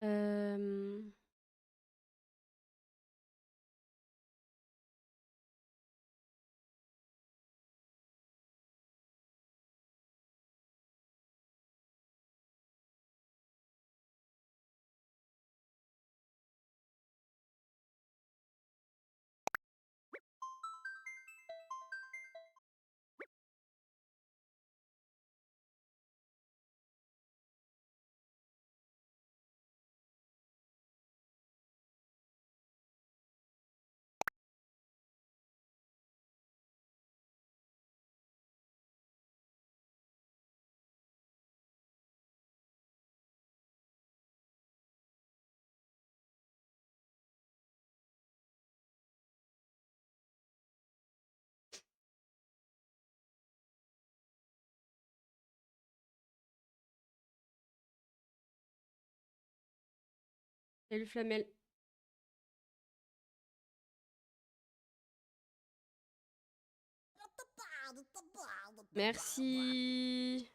Euh... Salut Flamel. Merci.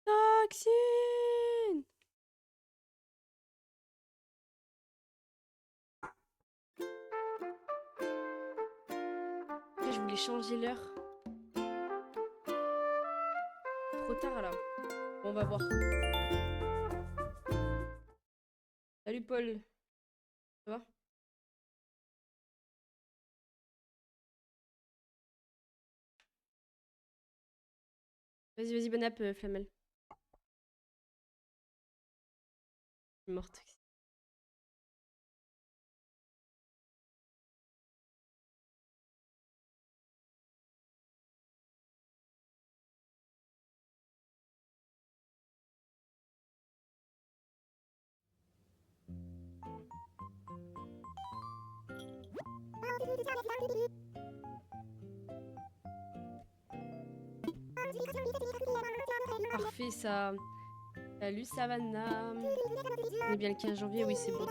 Toxine. Ok, je voulais changer l'heure. Trop tard là. Bon, on va voir. Salut Paul. Ça va? Vas-y, vas-y, bonne app, Flamel. Je suis morte. Parfait ça. Salut Savannah. On est bien le 15 janvier, oui c'est bon.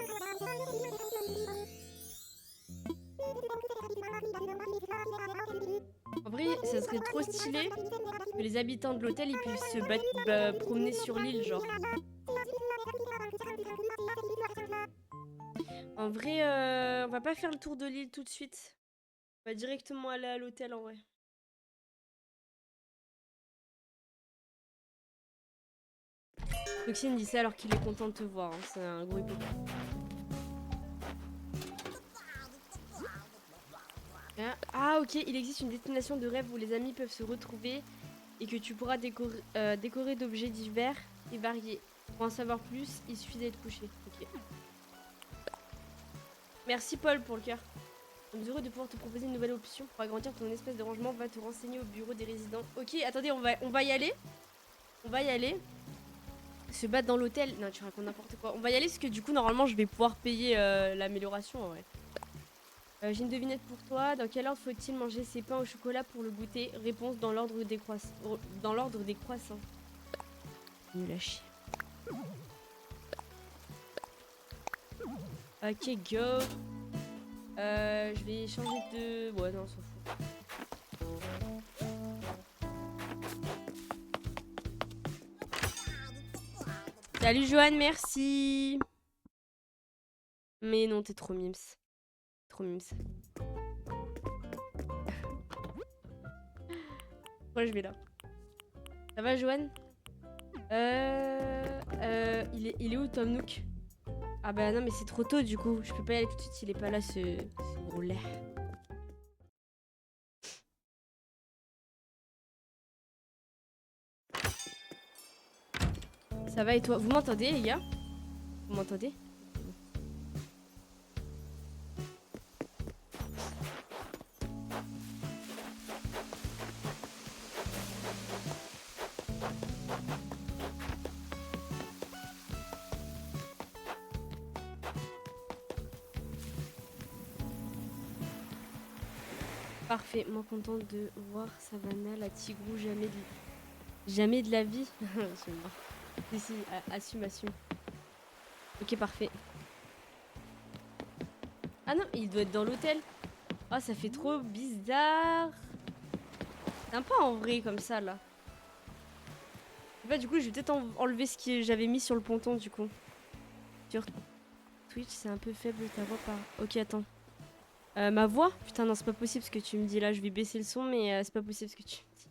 En vrai, ça serait trop stylé que les habitants de l'hôtel ils puissent se promener sur l'île, genre. En vrai, on va pas faire le tour de l'île tout de suite. On va directement aller à l'hôtel en vrai. Toxine dit ça alors qu'il est content de te voir, hein. C'est un gros hypocrite. Ah ok, il existe une destination de rêve où les amis peuvent se retrouver et que tu pourras décorer d'objets divers et variés. Pour en savoir plus, il suffit d'être couché. Ok. Merci Paul pour le cœur. Nous sommes heureux de pouvoir te proposer une nouvelle option pour agrandir ton espace de rangement. Va te renseigner au bureau des résidents. Ok, attendez, on va y aller. On va y aller. Se battre dans l'hôtel. Non, tu racontes n'importe quoi. On va y aller parce que du coup, normalement, je vais pouvoir payer l'amélioration. Ouais. J'ai une devinette pour toi. Dans quel ordre faut-il manger ses pains au chocolat pour le goûter? Réponse dans l'ordre des croissants. Dans l'ordre des croissants. Nul à chier. Ok, go. Je vais changer de... Ouais, non, on s'en fout. Salut Joanne, merci. Mais non, t'es trop mimes. Trop mimes. Moi, je vais là. Ça va, Joanne? Il est où, Tom Nook? Ah bah non, mais c'est trop tôt, du coup. Je peux pas y aller tout de suite, il est pas là, ce gros lait. Ça va et toi? Vous m'entendez, les gars? Vous m'entendez? Parfait, moi contente de voir Savannah, la tigrou, jamais de la vie. C'est mort. Si, si, assume, assume. Ok, parfait. Ah non, il doit être dans l'hôtel. Oh, ça fait trop bizarre. Sympa en vrai, comme ça, là. Bah, du coup, je vais peut-être enlever ce que j'avais mis sur le ponton, du coup. Sur Twitch, c'est un peu faible ta voix par... Ok, attends. Ma voix? Putain, non, c'est pas possible ce que tu me dis là. Je vais baisser le son, mais c'est pas possible ce que tu me dis.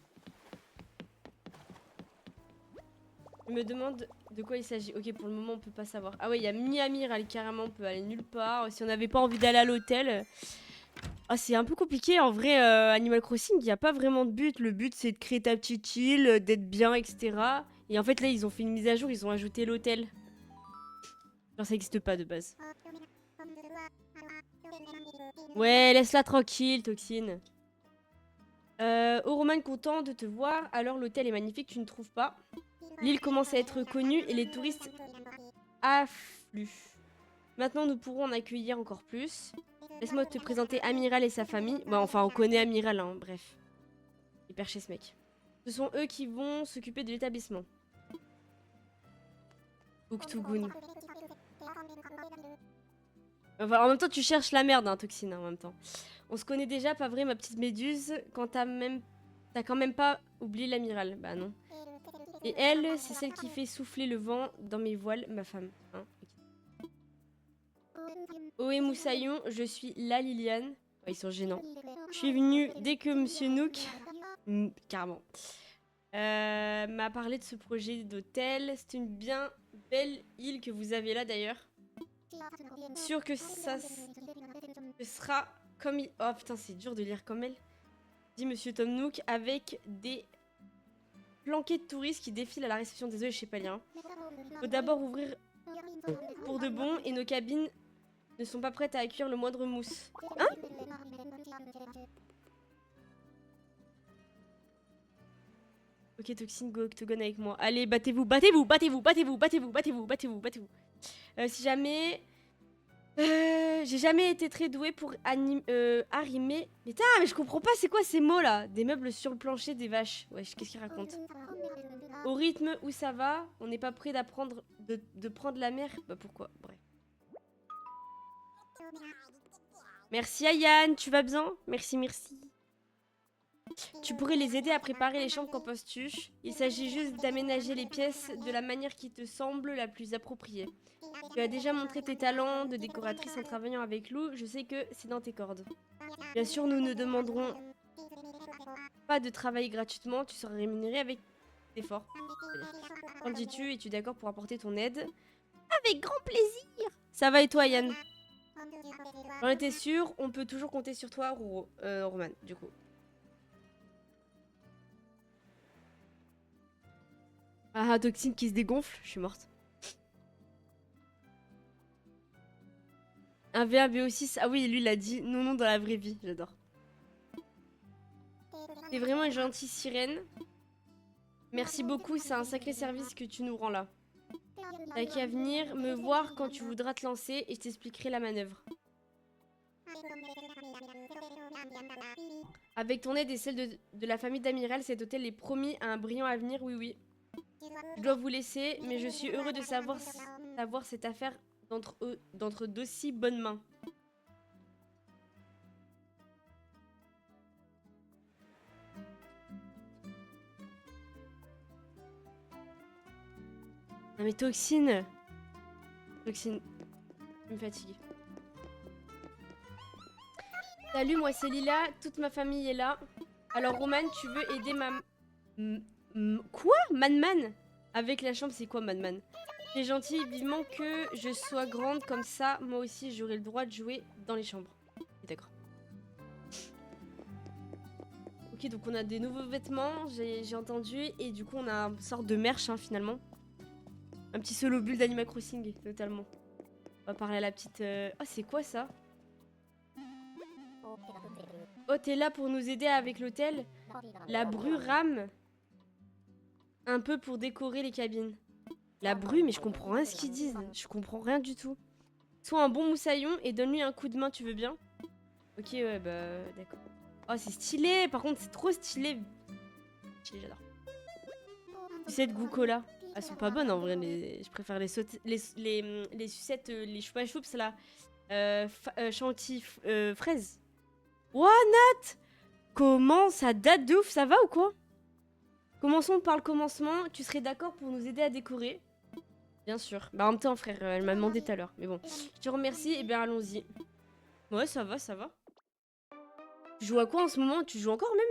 Je me demande de quoi il s'agit. Ok, pour le moment, on peut pas savoir. Ah ouais, il y a Miamiral, carrément, on peut aller nulle part. Si on n'avait pas envie d'aller à l'hôtel... Ah, c'est un peu compliqué. En vrai, Animal Crossing, il n'y a pas vraiment de but. Le but, c'est de créer ta petite île, d'être bien, etc. Et en fait, là, ils ont fait une mise à jour, ils ont ajouté l'hôtel. Genre, ça n'existe pas de base. Ouais, laisse-la tranquille, Toxine. Oroman, content de te voir. Alors, l'hôtel est magnifique, tu ne trouves pas? L'île commence à être connue et les touristes affluent. Maintenant, nous pourrons en accueillir encore plus. Laisse-moi te présenter Amiral et sa famille. Bon, enfin, on connaît Amiral, hein, bref. Hyper chez ce mec. Ce sont eux qui vont s'occuper de l'établissement. Uktugun. Enfin, en même temps, tu cherches la merde, hein, Toxine, hein, en même temps. On se connaît déjà, pas vrai, ma petite méduse. Quand t'as quand même pas oublié l'amiral. Bah non. Et elle, c'est celle qui fait souffler le vent dans mes voiles, ma femme. Hein, Ohé Moussaillon, je suis la Liliane. Oh, ils sont gênants. Je suis venue dès que Monsieur Nook, carrément, m'a parlé de ce projet d'hôtel. C'est une bien belle île que vous avez là d'ailleurs. Sûr que ça sera comme il... Oh putain, c'est dur de lire comme elle. Dit Monsieur Tom Nook avec des planqués de touristes qui défilent à la réception. Désolé, je sais pas lire. Faut d'abord ouvrir pour de bon et nos cabines ne sont pas prêtes à accueillir le moindre mousse. Hein? Ok, Toxine, go Octogone avec moi. Allez, battez-vous, battez-vous, battez-vous, battez-vous, battez-vous, battez-vous, battez-vous, battez-vous. Si jamais... j'ai jamais été très douée pour arrimer... Mais putain, mais je comprends pas, c'est quoi ces mots là? Des meubles sur le plancher, des vaches. Wesh, qu'est-ce qu'il raconte? Au rythme où ça va, on n'est pas prêt d'apprendre de prendre la mer. Bah pourquoi? Bref. Merci Ayane, tu vas bien? Merci, merci. Tu pourrais les aider à préparer les chambres, qu'en penses-tu? Il s'agit juste d'aménager les pièces de la manière qui te semble la plus appropriée. Tu as déjà montré tes talents de décoratrice en travaillant avec Lou, je sais que c'est dans tes cordes. Bien sûr, nous ne demanderons pas de travailler gratuitement, tu seras rémunéré avec effort. Qu'en dis-tu? Es-tu d'accord pour apporter ton aide? Avec grand plaisir! Ça va et toi, Yann? J'en étais sûre, on peut toujours compter sur toi, Roman, du coup. Ah, Toxine qui se dégonfle, je suis morte. Un VABO6, ah oui, lui il a dit non, non dans la vraie vie, j'adore. T'es vraiment une gentille sirène. Merci beaucoup, c'est un sacré service que tu nous rends là. T'as qu'à venir me voir quand tu voudras te lancer et je t'expliquerai la manœuvre. Avec ton aide et celle de la famille d'Amiral, cet hôtel est promis à un brillant avenir, oui, oui. Je dois vous laisser, mais je suis heureux de savoir cette affaire d'entre d'aussi bonnes mains. Non mais Toxine, tu me fatigues. Salut, moi c'est Lila, toute ma famille est là. Alors Roman, tu veux aider ma... Quoi? Manman? Avec la chambre, c'est quoi Manman? C'est gentil, vivement que je sois grande comme ça, moi aussi j'aurai le droit de jouer dans les chambres. D'accord. Ok, donc on a des nouveaux vêtements, j'ai entendu, et du coup on a une sorte de merch hein, finalement. Un petit solo bulle d'Animal Crossing, totalement. On va parler à la petite... Oh, c'est quoi ça? Oh, t'es là pour nous aider avec l'hôtel? La bru rame un peu pour décorer les cabines. La bru, mais je comprends rien ce qu'ils disent. Je comprends rien du tout. Sois un bon moussaillon et donne-lui un coup de main, tu veux bien? Ok, ouais, bah, d'accord. Oh, c'est stylé. Par contre, c'est trop stylé. Stylé, j'adore. Sucettes Goukola. Elles sont pas bonnes en vrai, mais je préfère les sucettes, les choupa-choups là. Chantilly fraise. What, Nat? Comment ça date de ouf? Ça va ou quoi? Commençons par le commencement. Tu serais d'accord pour nous aider à décorer? Bien sûr. Bah en même temps, frère, elle m'a demandé tout à l'heure. Mais bon, je te remercie. Et bien, allons-y. Ouais, ça va, ça va. Tu joues à quoi en ce moment? Tu joues encore même?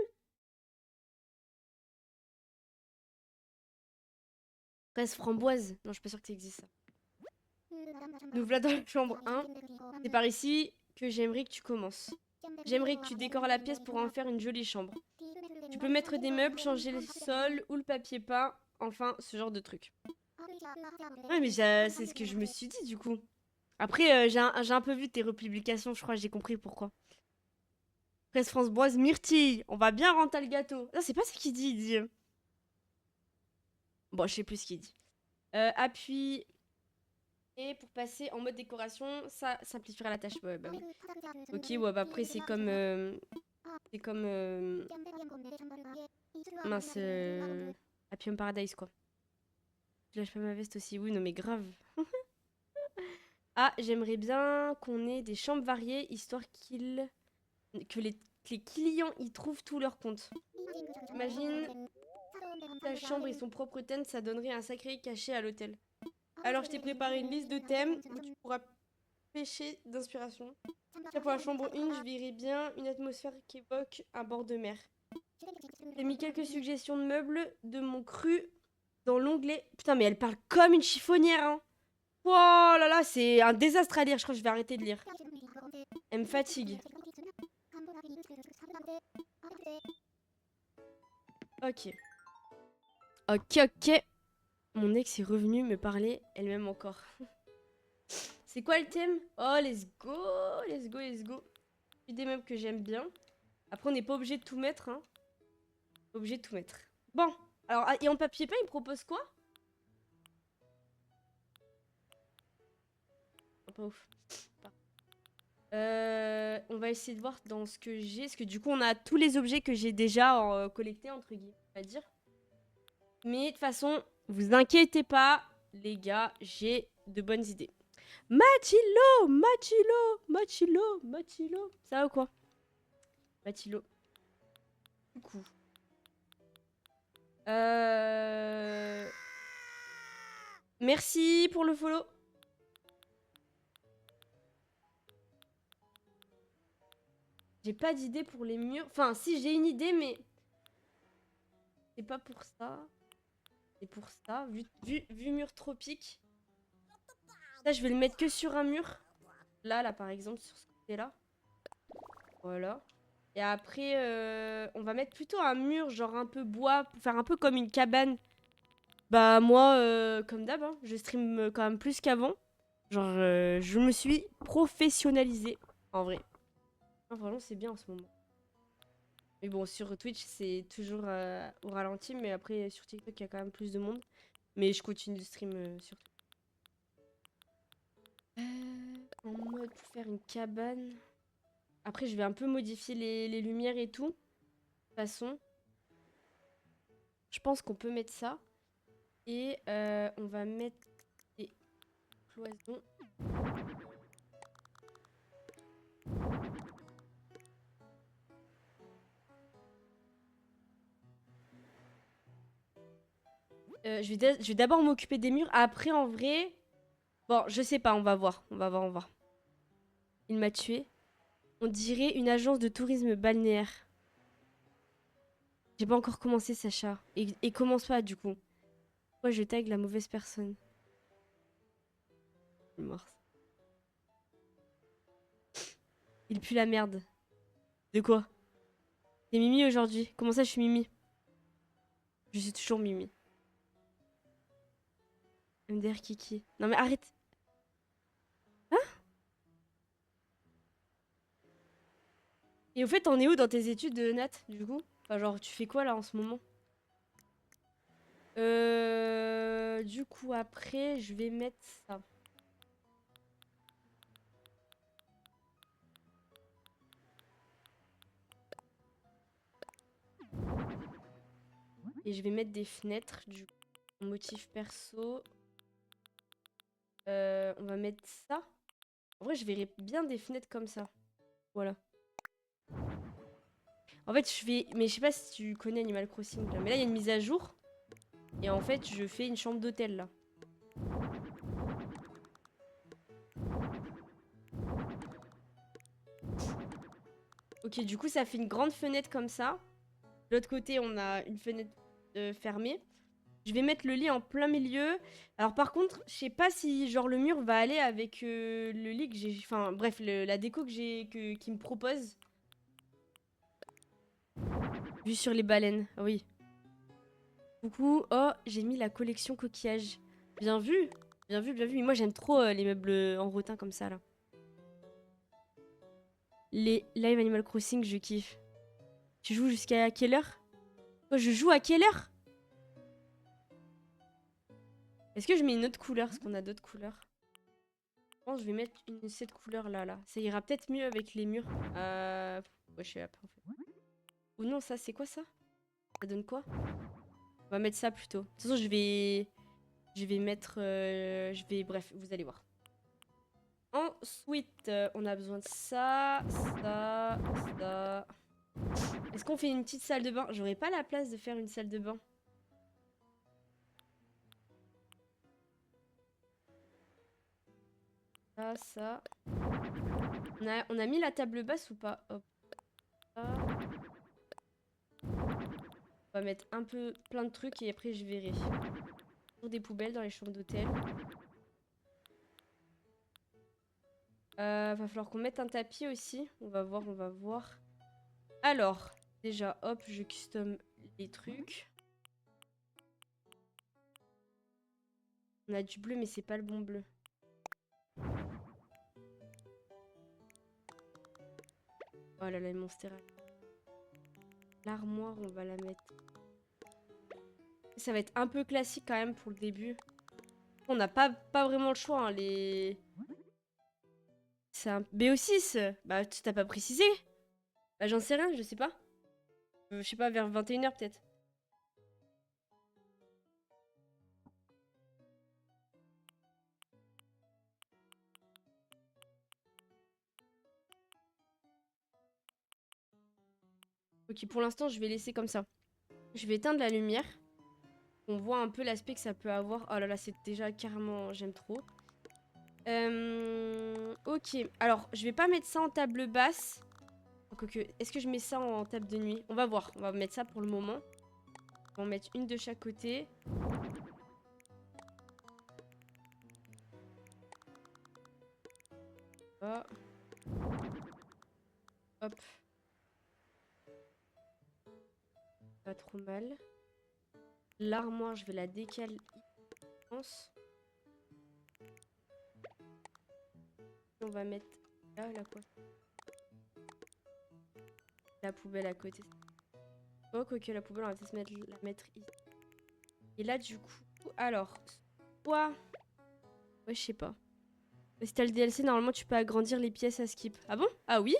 Fraise framboise. Non, je suis pas sûre que ça existe, ça. Nous voilà dans la chambre 1. C'est par ici que j'aimerais que tu commences. J'aimerais que tu décores la pièce pour en faire une jolie chambre. Tu peux mettre des meubles, changer le sol ou le papier peint. Enfin, ce genre de truc. Ouais, mais c'est ce que je me suis dit, du coup. Après, j'ai un peu vu tes republications, je crois, j'ai compris pourquoi. Fraise framboise myrtille. On va bien rentrer le gâteau. Non, c'est pas ça qu'il dit, il dit. Bon, je sais plus ce qu'il dit. Appuie. Et pour passer en mode décoration, ça simplifiera la tâche. Ouais, bah oui. Ok, ouais, bah après, c'est comme. C'est comme. Mince. Happy Home Paradise, quoi. Je lâche pas ma veste aussi. Oui, non, mais grave. Ah, j'aimerais bien qu'on ait des chambres variées, histoire que les clients y trouvent tout leur compte. Imagine, ta chambre et son propre thème, ça donnerait un sacré cachet à l'hôtel. Alors, je t'ai préparé une liste de thèmes où tu pourras pêcher d'inspiration. Tiens, pour la chambre 1, je verrais bien une atmosphère qui évoque un bord de mer. J'ai mis quelques suggestions de meubles de mon cru dans l'onglet. Putain, mais elle parle comme une chiffonnière, hein. Oh là là, c'est un désastre à lire. Je crois que je vais arrêter de lire. Elle me fatigue. Ok. Ok, ok. Mon ex est revenu me parler, elle m'aime encore. C'est quoi le thème? Oh, let's go, let's go, let's go. Des meubles que j'aime bien. Après, on n'est pas obligé de tout mettre, hein. Pas obligé de tout mettre. Bon, alors, et en papier peint, il propose quoi? Oh, pas ouf. On va essayer de voir dans ce que j'ai. Parce que du coup, on a tous les objets que j'ai déjà collectés, entre guillemets, on va dire. Mais de toute façon, vous inquiétez pas, les gars, j'ai de bonnes idées. Matilo, Matilo, Matilo, Matilo. Ça va ou quoi? Matilo. Du coup. Merci pour le follow. J'ai pas d'idée pour les murs. Enfin, si, j'ai une idée, mais... C'est pas pour ça. C'est pour ça. Vu mur tropique. Ça, je vais le mettre que sur un mur. Là, par exemple, sur ce côté-là. Voilà. Et après, on va mettre plutôt un mur, genre un peu bois, pour faire un peu comme une cabane. Bah, moi, comme d'hab, hein, je stream quand même plus qu'avant. Genre, je me suis professionnalisée, en vrai. Ah, vraiment, c'est bien en ce moment. Mais bon, sur Twitch, c'est toujours au ralenti. Mais après, sur TikTok, il y a quand même plus de monde. Mais je continue de stream sur Twitch. En mode pour faire une cabane. Après, je vais un peu modifier les lumières et tout. De toute façon, je pense qu'on peut mettre ça. Et on va mettre des cloisons. Je vais d'abord m'occuper des murs. Après, en vrai... Bon, je sais pas, on va voir. On va voir, on va voir. Il m'a tué. On dirait une agence de tourisme balnéaire. J'ai pas encore commencé, Sacha. Et commence pas, du coup. Moi, je tag la mauvaise personne. Il est mort. Il pue la merde. De quoi? T'es Mimi aujourd'hui? Comment ça, je suis Mimi? Je suis toujours Mimi. MDR Kiki. Non mais arrête. Hein? Et au fait, t'en es où dans tes études, Nat, du coup? Enfin, genre, tu fais quoi là en ce moment? Du coup, après, je vais mettre ça. Et je vais mettre des fenêtres, du coup, motif perso. On va mettre ça. En vrai, je verrais bien des fenêtres comme ça. Voilà. En fait, je fais... Mais je sais pas si tu connais Animal Crossing, là. Mais là, il y a une mise à jour. Et en fait, je fais une chambre d'hôtel, là. Ok, du coup, ça fait une grande fenêtre comme ça. De l'autre côté, on a une fenêtre fermée. Je vais mettre le lit en plein milieu. Alors par contre, je sais pas si genre le mur va aller avec le lit que j'ai... Enfin bref, la déco que j'ai qui me propose. Vue sur les baleines, ah oui. Coucou, oh, j'ai mis la collection coquillage. Bien vu, bien vu, bien vu. Mais moi j'aime trop les meubles en rotin comme ça là. Les live Animal Crossing, je kiffe. Tu joues jusqu'à quelle heure? Oh, je joue à quelle heure? Est-ce que je mets une autre couleur? Parce qu'on a d'autres couleurs. Je pense que je vais mettre cette couleur là, là. Ça ira peut-être mieux avec les murs. Ouais, je sais pas en fait. Ou non, ça, c'est quoi ça? Ça donne quoi? On va mettre ça plutôt. De toute façon, je vais... Je vais mettre... Je vais... Bref, vous allez voir. Ensuite, on a besoin de ça, ça, ça. Est-ce qu'on fait une petite salle de bain? J'aurais pas la place de faire une salle de bain. Ça, ça. On a mis la table basse ou pas? Hop. Ça. On va mettre un peu plein de trucs et après je verrai. Pour des poubelles dans les chambres d'hôtel. Va falloir qu'on mette un tapis aussi. On va voir, on va voir. Alors, déjà, hop, je custom les trucs. On a du bleu, mais c'est pas le bon bleu. Oh là là, les monstera. L'armoire, on va la mettre. Ça va être un peu classique quand même pour le début. On n'a pas vraiment le choix, hein, les... C'est un BO6. Bah, tu t'as pas précisé? Bah, j'en sais rien, je sais pas. Je sais pas, vers 21h peut-être. Ok, pour l'instant, je vais laisser comme ça. Je vais éteindre la lumière. On voit un peu l'aspect que ça peut avoir. Oh là là, c'est déjà carrément... J'aime trop. Ok, alors, je vais pas mettre ça en table basse. Quoique, est-ce que je mets ça en table de nuit? On va voir, on va mettre ça pour le moment. On va en mettre une de chaque côté. Oh. Hop. Pas trop mal. L'armoire, je vais la décaler, je pense. On va mettre là, la poubelle à côté. Oh, quoique la poubelle, on va peut-être la mettre ici. Et là, du coup, alors, soit... Ouais, je sais pas. Si t'as le DLC, normalement, tu peux agrandir les pièces à skip. Ah bon? Ah oui?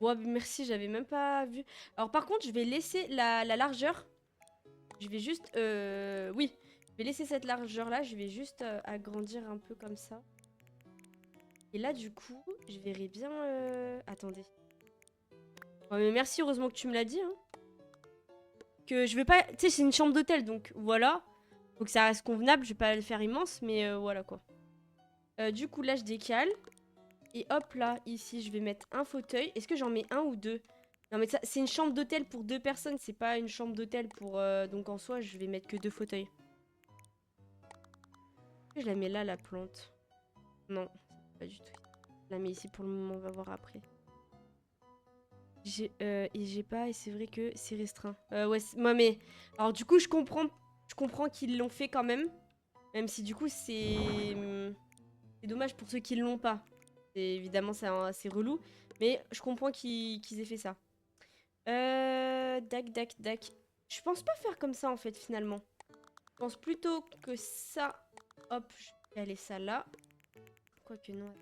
Bon, merci, j'avais même pas vu. Alors, par contre, je vais laisser la largeur. Je vais juste... Oui, je vais laisser cette largeur-là. Je vais juste agrandir un peu comme ça. Et là, du coup, je verrai bien... Attendez. Oh, mais merci, heureusement que tu me l'as dit. Hein. Que je vais pas... Tu sais, c'est une chambre d'hôtel, donc voilà. Faut que ça reste convenable. Je vais pas le faire immense, mais voilà, quoi. Du coup, là, je décale. Et hop, là, ici, je vais mettre un fauteuil. Est-ce que j'en mets un ou deux? Non, mais ça, c'est une chambre d'hôtel pour 2 personnes. C'est pas une chambre d'hôtel pour... Donc, en soi, je vais mettre que 2 fauteuils. Je la mets là, la plante. Non, pas du tout. Je la mets ici pour le moment, on va voir après. J'ai pas, et c'est vrai que c'est restreint. Ouais, moi, mais... Alors, du coup, je comprends qu'ils l'ont fait quand même. Même si, du coup, c'est dommage pour ceux qui l'ont pas. Évidemment, c'est relou. Mais je comprends qu'ils aient fait ça. Dac. Je pense pas faire comme ça, en fait, finalement. Je pense plutôt que ça... Hop, je vais aller ça là. Quoique non.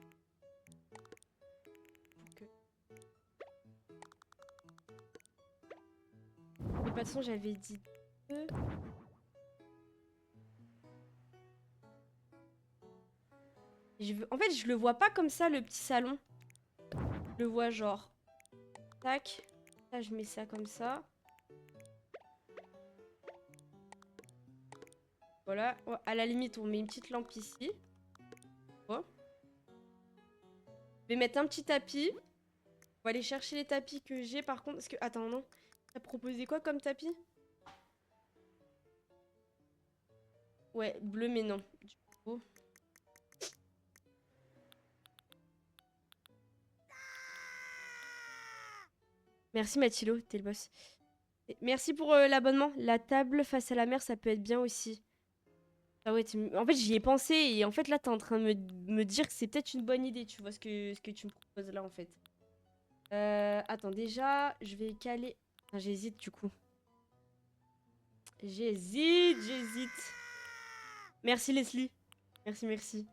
De toute façon, j'avais dit 2. En fait, je le vois pas comme ça, le petit salon. Je le vois genre Tac. Là, je mets ça comme ça. Voilà. Oh, à la limite, on met une petite lampe ici. Oh. Je vais mettre un petit tapis. On va aller chercher les tapis que j'ai par contre. Parce que. Attends, non. T'as proposé quoi comme tapis? Ouais, bleu, mais non. Du coup. Merci Mathilo, t'es le boss. Merci pour l'abonnement. La table face à la mer, ça peut être bien aussi. Ah ouais, en fait, j'y ai pensé et en fait, là, t'es en train de me dire que c'est peut-être une bonne idée, tu vois, ce que tu me proposes là, en fait. Attends, déjà, je vais caler... Enfin, j'hésite, du coup. J'hésite. Merci, Leslie. Merci, merci.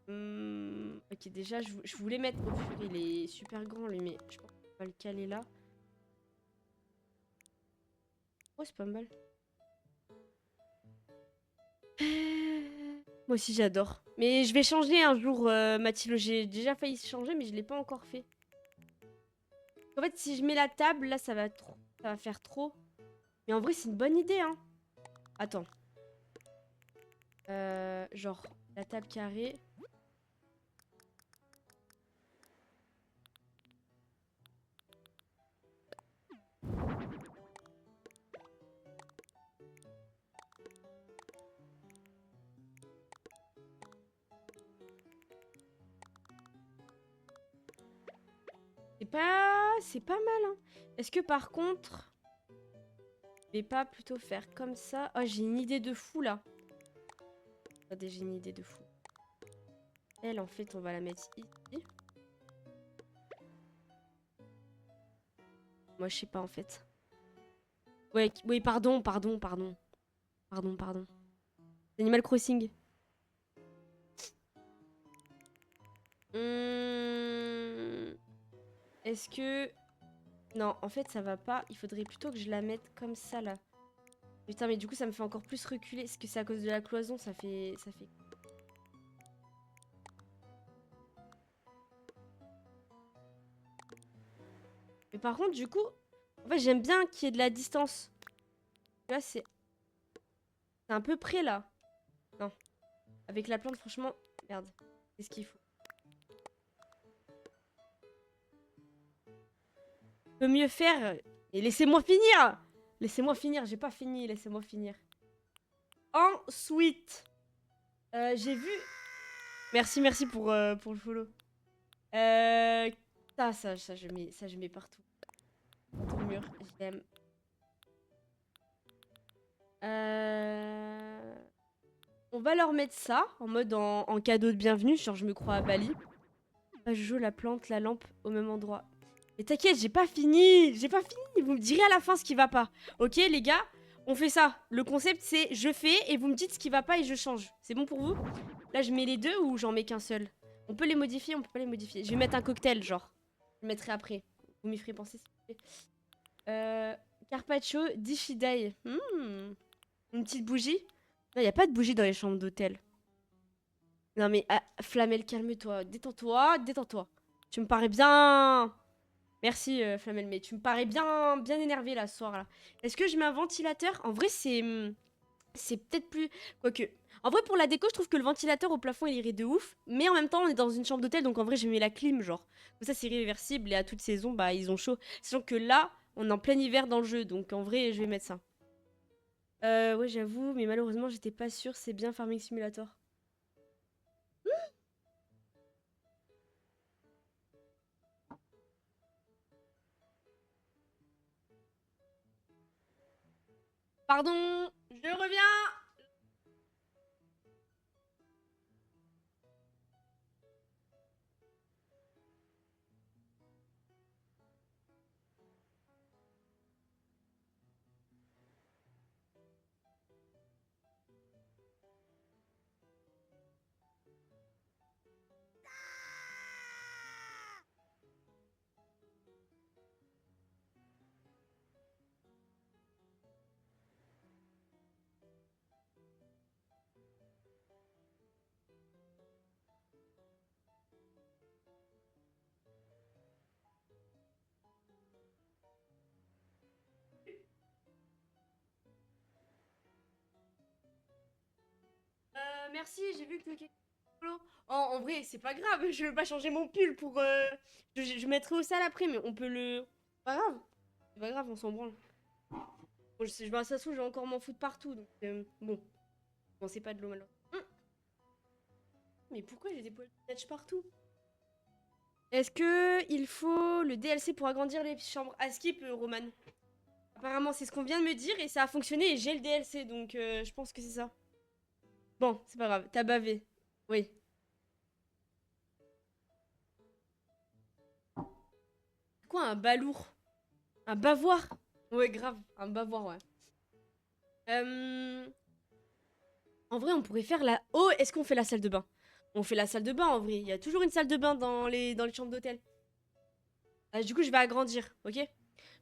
Ok, déjà, je voulais mettre... Oh, purée, il est super grand, lui, mais je pense qu'on va le caler là. Oh, c'est pas mal. Moi aussi, j'adore. Mais je vais changer un jour, Mathilde. J'ai déjà failli changer, mais je l'ai pas encore fait. En fait, si je mets la table, là, ça va faire trop. Mais en vrai, c'est une bonne idée, hein. Attends. Genre, la table carrée. C'est pas mal, hein. Est-ce que par contre, je vais pas plutôt faire comme ça? Oh, j'ai une idée de fou, là. Attendez, j'ai une idée de fou. Elle, en fait, on va la mettre ici. Moi, je sais pas, en fait. Ouais, oui, pardon. Animal Crossing. Est-ce que... Non, en fait, ça va pas. Il faudrait plutôt que je la mette comme ça, là. Putain, mais du coup, ça me fait encore plus reculer. Est-ce que c'est à cause de la cloison? Ça fait... Mais par contre, du coup... En fait, j'aime bien qu'il y ait de la distance. Tu vois, c'est un peu près, là. Non. Avec la plante, franchement... Merde. Qu'est-ce qu'il faut? Peut mieux faire... Et laissez-moi finir! Laissez-moi finir, j'ai pas fini. Laissez-moi finir. Ensuite... j'ai vu... Merci pour le follow. Je mets partout. Contre le mur, j'aime. On va leur mettre ça en mode en cadeau de bienvenue. Genre, je me crois à Bali. Je joue la plante, la lampe au même endroit. Mais t'inquiète, j'ai pas fini. J'ai pas fini. Vous me direz à la fin ce qui va pas. Ok, les gars, on fait ça. Le concept, c'est je fais et vous me dites ce qui va pas et je change. C'est bon pour vous? Là, je mets les deux ou j'en mets qu'un seul? On peut les modifier, on peut pas les modifier. Je vais mettre un cocktail, genre. Je le mettrai après. Vous m'y ferez penser, s'il vous plaît. Carpaccio d'Ishidai. Une petite bougie? Non, y a pas de bougie dans les chambres d'hôtel. Non mais, Flamel, calme-toi. Détends-toi, détends-toi. Tu me parais bien... Merci, Flamel, mais tu me parais bien énervé là, ce soir, là. Est-ce que je mets un ventilateur? En vrai, c'est peut-être plus... Quoique... En vrai, pour la déco, je trouve que le ventilateur au plafond, il irait de ouf. Mais en même temps, on est dans une chambre d'hôtel, donc en vrai, je mets la clim, genre. Comme ça, c'est réversible et à toute saison, bah, ils ont chaud. Sachant que là, on est en plein hiver dans le jeu, donc en vrai, je vais mettre ça. Ouais, j'avoue, mais malheureusement, j'étais pas sûre. C'est bien Farming Simulator. Pardon, je reviens. merci, j'ai vu que le en vrai, c'est pas grave, je vais pas changer mon pull pour... je mettrai au sale après, mais on peut le... Pas grave. C'est pas grave, on s'en branle. Bon, bah, ça se trouve, je vais encore m'en foutre partout, donc... bon. Bon, c'est pas de l'eau, malheureusement. Mais pourquoi j'ai des poils de neige partout? Est-ce que il faut le DLC pour agrandir les chambres? À skip, Roman. Apparemment, c'est ce qu'on vient de me dire et ça a fonctionné et j'ai le DLC, donc je pense que c'est ça. Bon, c'est pas grave, t'as bavé. Oui. Quoi, un balourd? Un bavoir? Ouais, grave, un bavoir, ouais. En vrai, on pourrait faire la... Oh, est-ce qu'on fait la salle de bain? On fait la salle de bain, en vrai. Il y a toujours une salle de bain dans les chambres d'hôtel. Du coup, je vais agrandir, ok?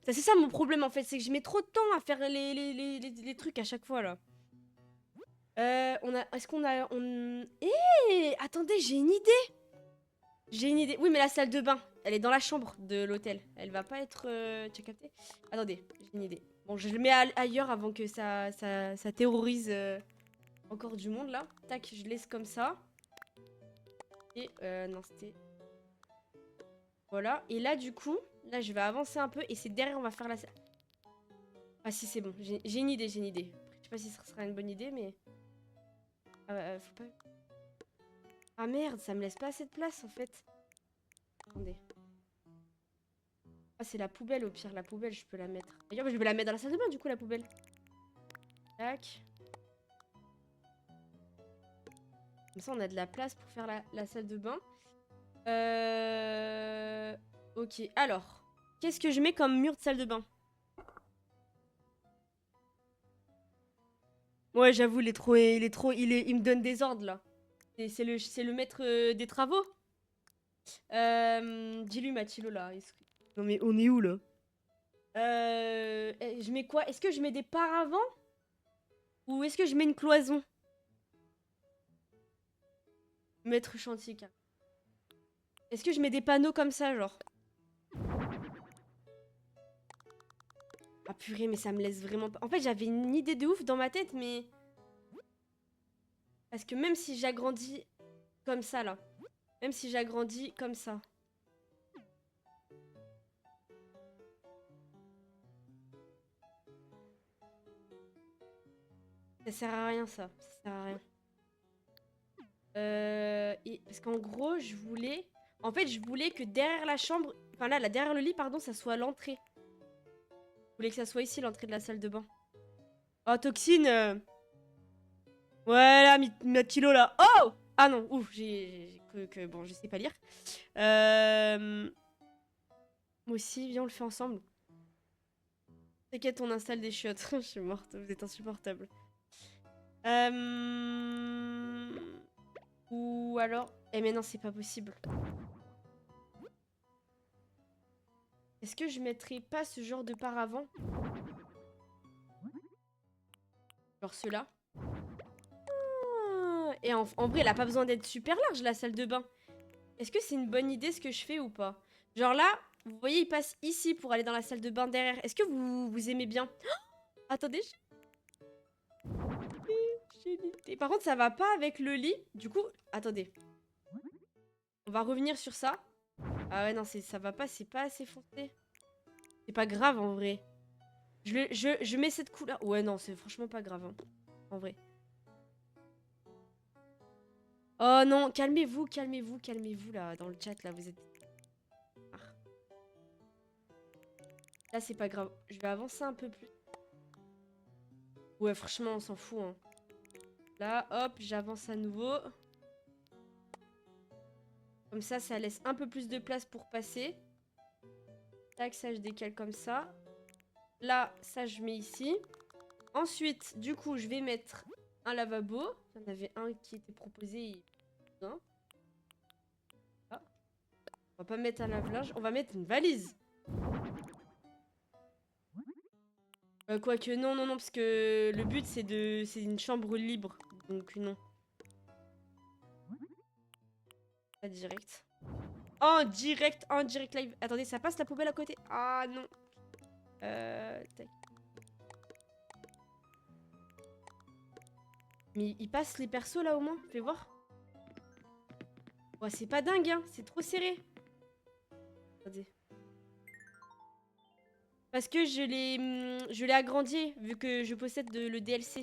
C'est ça mon problème, en fait. C'est que je mets trop de temps à faire les trucs à chaque fois, là. Est-ce qu'on a... Attendez, j'ai une idée. J'ai une idée. Oui, mais la salle de bain, elle est dans la chambre de l'hôtel. Elle va pas être... Tu as capté? Attendez, j'ai une idée. Bon, je le mets ailleurs avant que ça terrorise encore du monde, là. Tac, je laisse comme ça. Et, non, c'était... Voilà. Et là, du coup, là, je vais avancer un peu. Et c'est derrière, on va faire la salle. Ah si, c'est bon. J'ai une idée, j'ai une idée. Je sais pas si ce sera une bonne idée, mais... faut pas... Ah merde, ça me laisse pas assez de place, en fait. Attendez. Ah, c'est la poubelle, au pire. La poubelle, je peux la mettre. D'ailleurs, je vais la mettre dans la salle de bain, du coup, la poubelle. Tac. Comme ça, on a de la place pour faire la salle de bain. Ok, alors. Qu'est-ce que je mets comme mur de salle de bain? Ouais, j'avoue, il me donne des ordres, là. C'est le maître des travaux. Dis-lui, Mathilo, là. Non, mais on est où, là? Je mets quoi? Est-ce que je mets des paravents? Ou est-ce que je mets une cloison? Maître chantier, car. Est-ce que je mets des panneaux comme ça, genre? Ah purée, mais ça me laisse vraiment pas... En fait, j'avais une idée de ouf dans ma tête, mais... Parce que même si j'agrandis comme ça, là. Même si j'agrandis comme ça. Ça sert à rien, ça. Ça sert à rien. Parce qu'en gros, je voulais... En fait, je voulais que derrière la chambre... Enfin là, derrière le lit, pardon, ça soit l'entrée. Je voulais que ça soit ici, l'entrée de la salle de bain. Oh, toxine Voilà, Mathilo, là. Oh! Ah non, ouf, j'ai cru que... Bon, je sais pas lire. Moi aussi, viens, on le fait ensemble. T'inquiète, on installe des chiottes. Je suis morte, vous êtes insupportable. Ou alors... Eh mais non, c'est pas possible. Est-ce que je mettrais pas ce genre de paravent? Genre ceux-là. Et en vrai, elle a pas besoin d'être super large, la salle de bain. Est-ce que c'est une bonne idée ce que je fais ou pas? Genre là, vous voyez, il passe ici pour aller dans la salle de bain derrière. Est-ce que vous aimez bien? Oh, attendez. J'ai une idée. Par contre, ça va pas avec le lit. Du coup, attendez. On va revenir sur ça. Ah ouais, non, ça va pas, c'est pas assez foncé. C'est pas grave en vrai. Je mets cette couleur. Ouais, non, c'est franchement pas grave. Hein, en vrai. Oh non, calmez-vous, calmez-vous, calmez-vous là, dans le chat, là, vous êtes... Ah. Là, c'est pas grave. Je vais avancer un peu plus. Ouais, franchement, on s'en fout. Hein. Là, hop, j'avance à nouveau. Comme ça laisse un peu plus de place pour passer. Tac, ça, je décale comme ça. Là, ça, je mets ici. Ensuite, du coup, je vais mettre un lavabo. Il y en avait un qui était proposé. Hein. Ah. On va pas mettre un lave-linge. On va mettre une valise. Quoique, non, non, non, parce que le but, c'est une chambre libre. Donc, non. Pas direct. En direct live. Attendez, ça passe la poubelle à côté. Ah, non. Tac. Mais il passe les persos là au moins, fais voir. Ouais, c'est pas dingue, hein, c'est trop serré. Attendez. Parce que je l'ai agrandi, vu que je possède le DLC.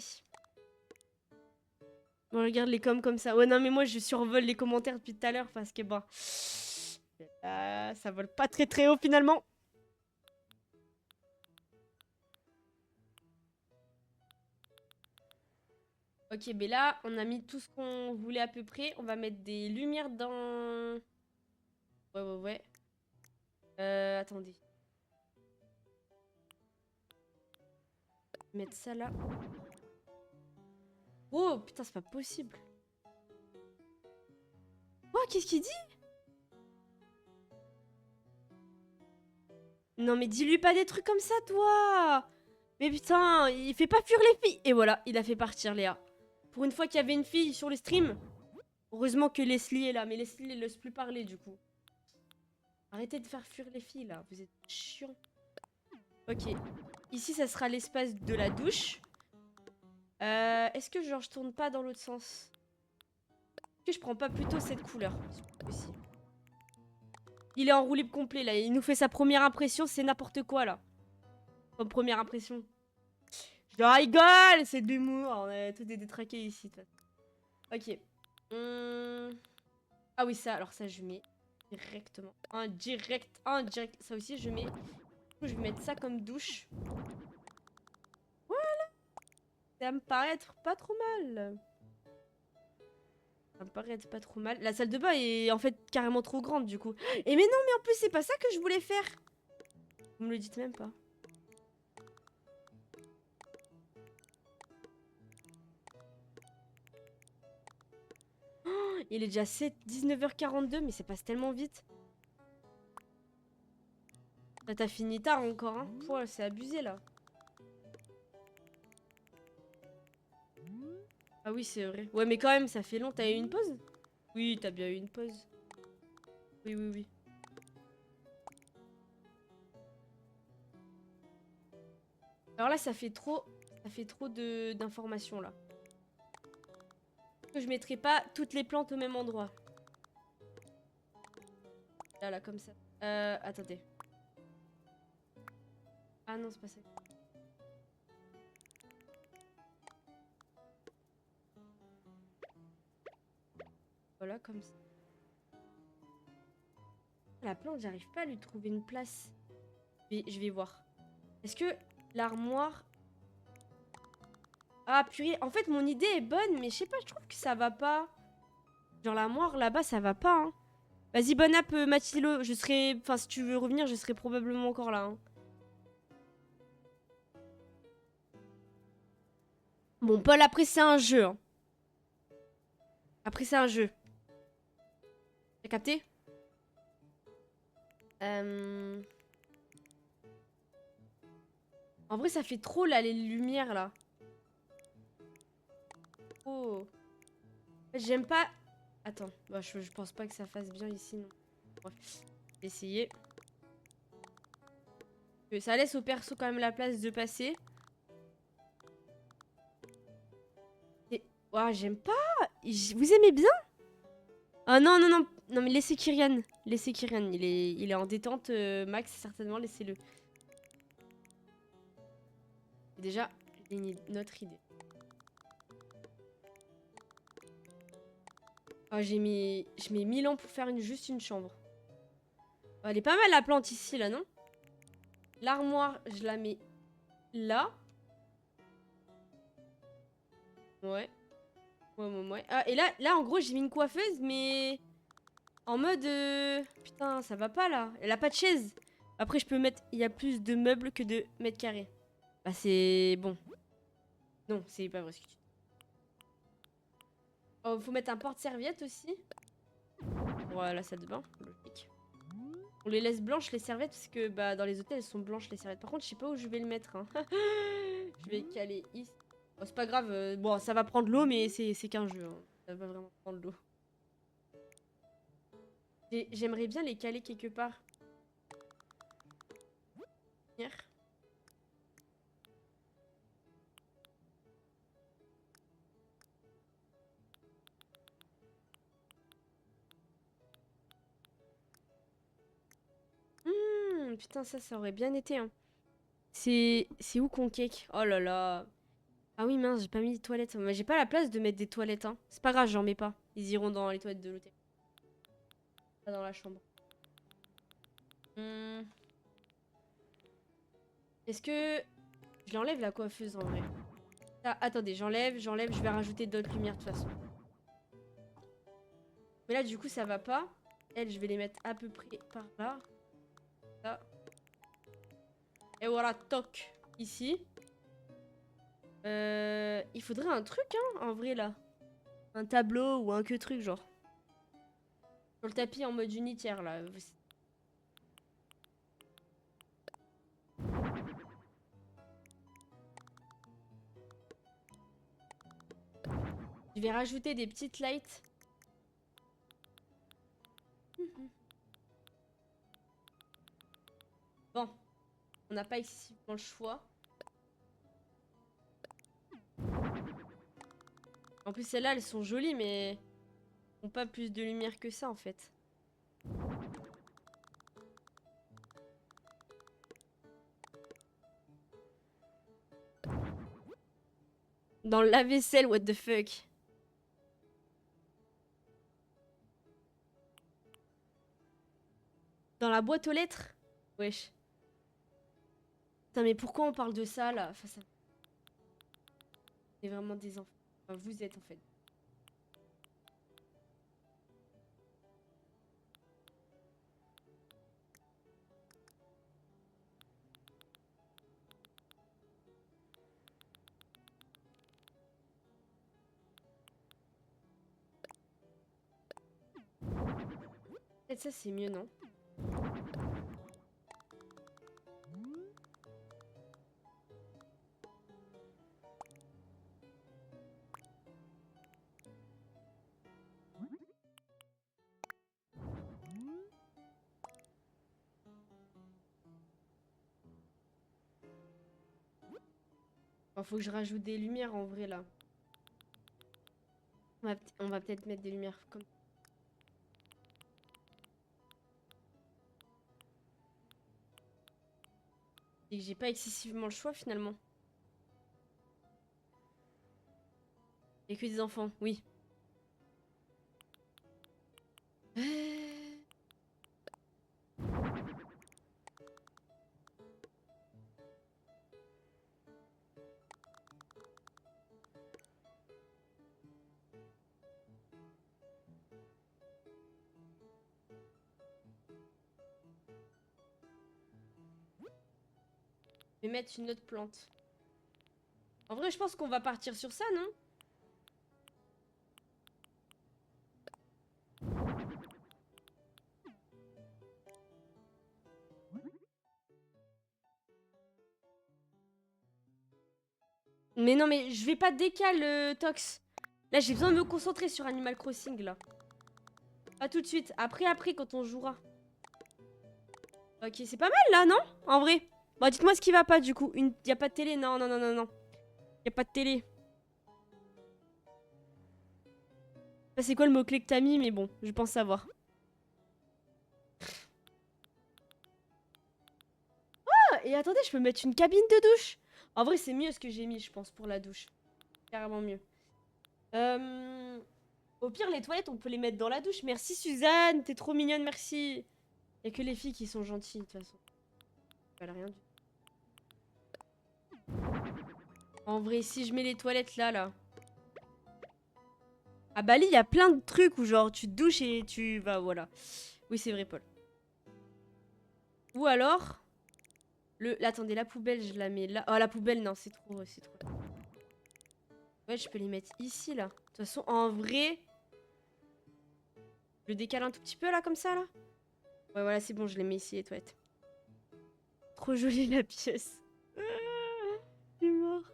Bon, regarde les coms comme ça. Ouais, non, mais moi, je survole les commentaires depuis tout à l'heure, parce que, bon... ça vole pas très très haut, finalement. Ok, mais là, on a mis tout ce qu'on voulait à peu près. On va mettre des lumières dans... Ouais. Attendez. Mettre ça là. Oh, putain, c'est pas possible. Oh, qu'est-ce qu'il dit? Non, mais dis-lui pas des trucs comme ça, toi. Mais putain, il fait pas fuir les filles. Et voilà, il a fait partir Léa. Pour une fois qu'il y avait une fille sur le stream. Heureusement que Leslie est là, mais Leslie ne laisse plus parler, du coup. Arrêtez de faire fuir les filles, là. Vous êtes chiants. Ok. Ici, ça sera l'espace de la douche. Est-ce que genre je tourne pas dans l'autre sens? Est-ce que je prends pas plutôt cette couleur? Aussi. Il est en roue libre complet là, il nous fait sa première impression, c'est n'importe quoi là. Comme première impression. Je rigole, c'est de l'humour, on est tous des détraqués ici. Ok. Ah oui ça, alors ça je mets directement. Un direct. Ça aussi je mets. Du coup, je vais mettre ça comme douche. Voilà. Ça me paraît être pas trop mal. Ça me paraît être pas trop mal. La salle de bain est en fait carrément trop grande du coup. Et mais non, mais en plus c'est pas ça que je voulais faire. Vous me le dites même pas. Oh, il est déjà 19h42, mais ça passe tellement vite. T'as fini tard encore, hein. Pouah, c'est abusé là. Ah oui, c'est vrai. Ouais, mais quand même, ça fait long. T'as eu une pause? Oui, t'as bien eu une pause. Oui. Alors là, ça fait trop d'informations là. Que je mettrai pas toutes les plantes au même endroit. Là, comme ça. Attendez. Ah non, c'est pas ça. Voilà, comme ça. La plante, j'arrive pas à lui trouver une place. Je vais voir. Est-ce que l'armoire... Ah purée, en fait mon idée est bonne, mais je sais pas, je trouve que ça va pas. Genre l'armoire là-bas, ça va pas, hein. Vas-y, bonne app, Mathilo, je serai... Enfin, si tu veux revenir, je serai probablement encore là, hein. Bon, Paul, après c'est un jeu, hein. Après c'est un jeu. T'as capté? En vrai, ça fait trop là, les lumières là. Oh. J'aime pas... Attends, bah, je pense pas que ça fasse bien ici, non. Bref, essayer. Ça laisse au perso quand même la place de passer. Et... Ouah, j'aime pas. Vous aimez bien? Ah non, mais laissez Kyrian. Laissez Kyrian, il est en détente, max, certainement, laissez-le. Déjà, j'ai une autre idée. Oh, je mets 1000 ans pour faire juste une chambre. Oh, elle est pas mal la plante ici, là, non? L'armoire, je la mets là. Ouais. Ouais. Ah, et là, en gros, j'ai mis une coiffeuse, mais... En mode... Putain, ça va pas, là. Elle a pas de chaise. Après, je peux mettre... Il y a plus de meubles que de mètres carrés. Bah, c'est... Bon. Non, c'est pas vrai ce que tu dis. Oh, faut mettre un porte-serviette aussi. Voilà, la salle de bain. Logique. On les laisse blanches, les serviettes, parce que bah, dans les hôtels, elles sont blanches, les serviettes. Par contre, je sais pas où je vais le mettre, hein. Je vais caler ici. Oh, c'est pas grave. Bon, ça va prendre l'eau, mais c'est qu'un jeu, hein. Ça va vraiment prendre l'eau. J'aimerais bien les caler quelque part. Putain, ça aurait bien été, hein. C'est où qu'on cake? Oh là là. Ah oui, mince, j'ai pas mis de toilettes. Mais j'ai pas la place de mettre des toilettes, hein. C'est pas grave, j'en mets pas. Ils iront dans les toilettes de l'hôtel. Pas dans la chambre. Hmm. Est-ce que... Je l'enlève la coiffeuse en vrai. Ah, attendez, j'enlève, je vais rajouter d'autres lumières de toute façon. Mais là, du coup, ça va pas. Elles, je vais les mettre à peu près par là. Là. Et voilà, toc. Ici. Il faudrait un truc, hein, en vrai, là. Un tableau ou un que truc, genre. Sur le tapis en mode unitaire, là. Je vais rajouter des petites lights. Bon. On n'a pas excessivement le choix. En plus, celles-là, elles sont jolies, mais... Elles n'ont pas plus de lumière que ça, en fait. Dans le lave-vaisselle, what the fuck. Dans la boîte aux lettres. Wesh. Putain, mais pourquoi on parle de ça, là? Enfin, ça... C'est vraiment des enfants. Enfin, vous êtes, en fait. Peut-être ça, c'est mieux, non? Enfin, faut que je rajoute des lumières, en vrai, là. On va peut-être mettre des lumières comme... Et que j'ai pas excessivement le choix, finalement. Et que des enfants, oui. Je vais mettre une autre plante. En vrai, je pense qu'on va partir sur ça, non? Mais non, mais je vais pas décaler, Tox. Là, j'ai besoin de me concentrer sur Animal Crossing, là. Pas tout de suite. Après, quand on jouera. Ok, c'est pas mal, là, non? En vrai. Bon, dites-moi ce qui va pas, du coup. Y a pas de télé? Non, non, non, non, non. Y a pas de télé. C'est quoi le mot-clé que t'as mis? Mais bon, je pense savoir. Ah, et attendez, je peux mettre une cabine de douche. En vrai, c'est mieux ce que j'ai mis, je pense, pour la douche. Carrément mieux. Au pire, les toilettes, on peut les mettre dans la douche. Merci, Suzanne. T'es trop mignonne, merci. Y'a que les filles qui sont gentilles, de toute façon. Elle a rien du tout. En vrai, si je mets les toilettes là. À Bali, il y a plein de trucs où genre tu te douches et tu vas, voilà. Oui, c'est vrai, Paul. Ou alors... Attendez, la poubelle, je la mets là. Oh, la poubelle, non, c'est trop, c'est trop. Ouais, je peux les mettre ici, là. De toute façon, en vrai... Je le décale un tout petit peu, là, comme ça, là. Ouais, voilà, c'est bon, je les mets ici, les toilettes. Trop jolie, la pièce. Je suis morte.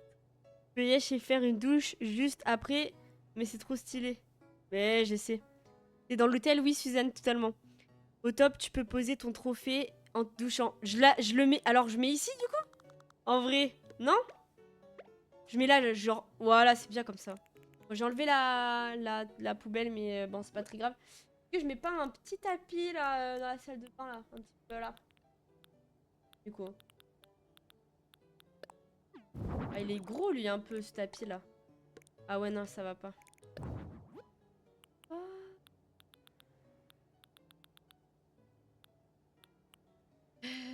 Veuillez chez faire une douche juste après, mais c'est trop stylé. Ouais, je sais. T'es dans l'hôtel, oui, Suzanne, totalement. Au top, tu peux poser ton trophée en te douchant. Je le mets... Alors, je mets ici, du coup? En vrai, non? Je mets là, genre... Voilà, c'est bien comme ça. Bon, j'ai enlevé la poubelle, mais bon, c'est pas très grave. Est-ce que je mets pas un petit tapis, là, dans la salle de bain, là? Un petit peu, là. C'est quoi? Ah, il est gros, lui, un peu, ce tapis-là. Ah ouais, non, ça va pas. Ah.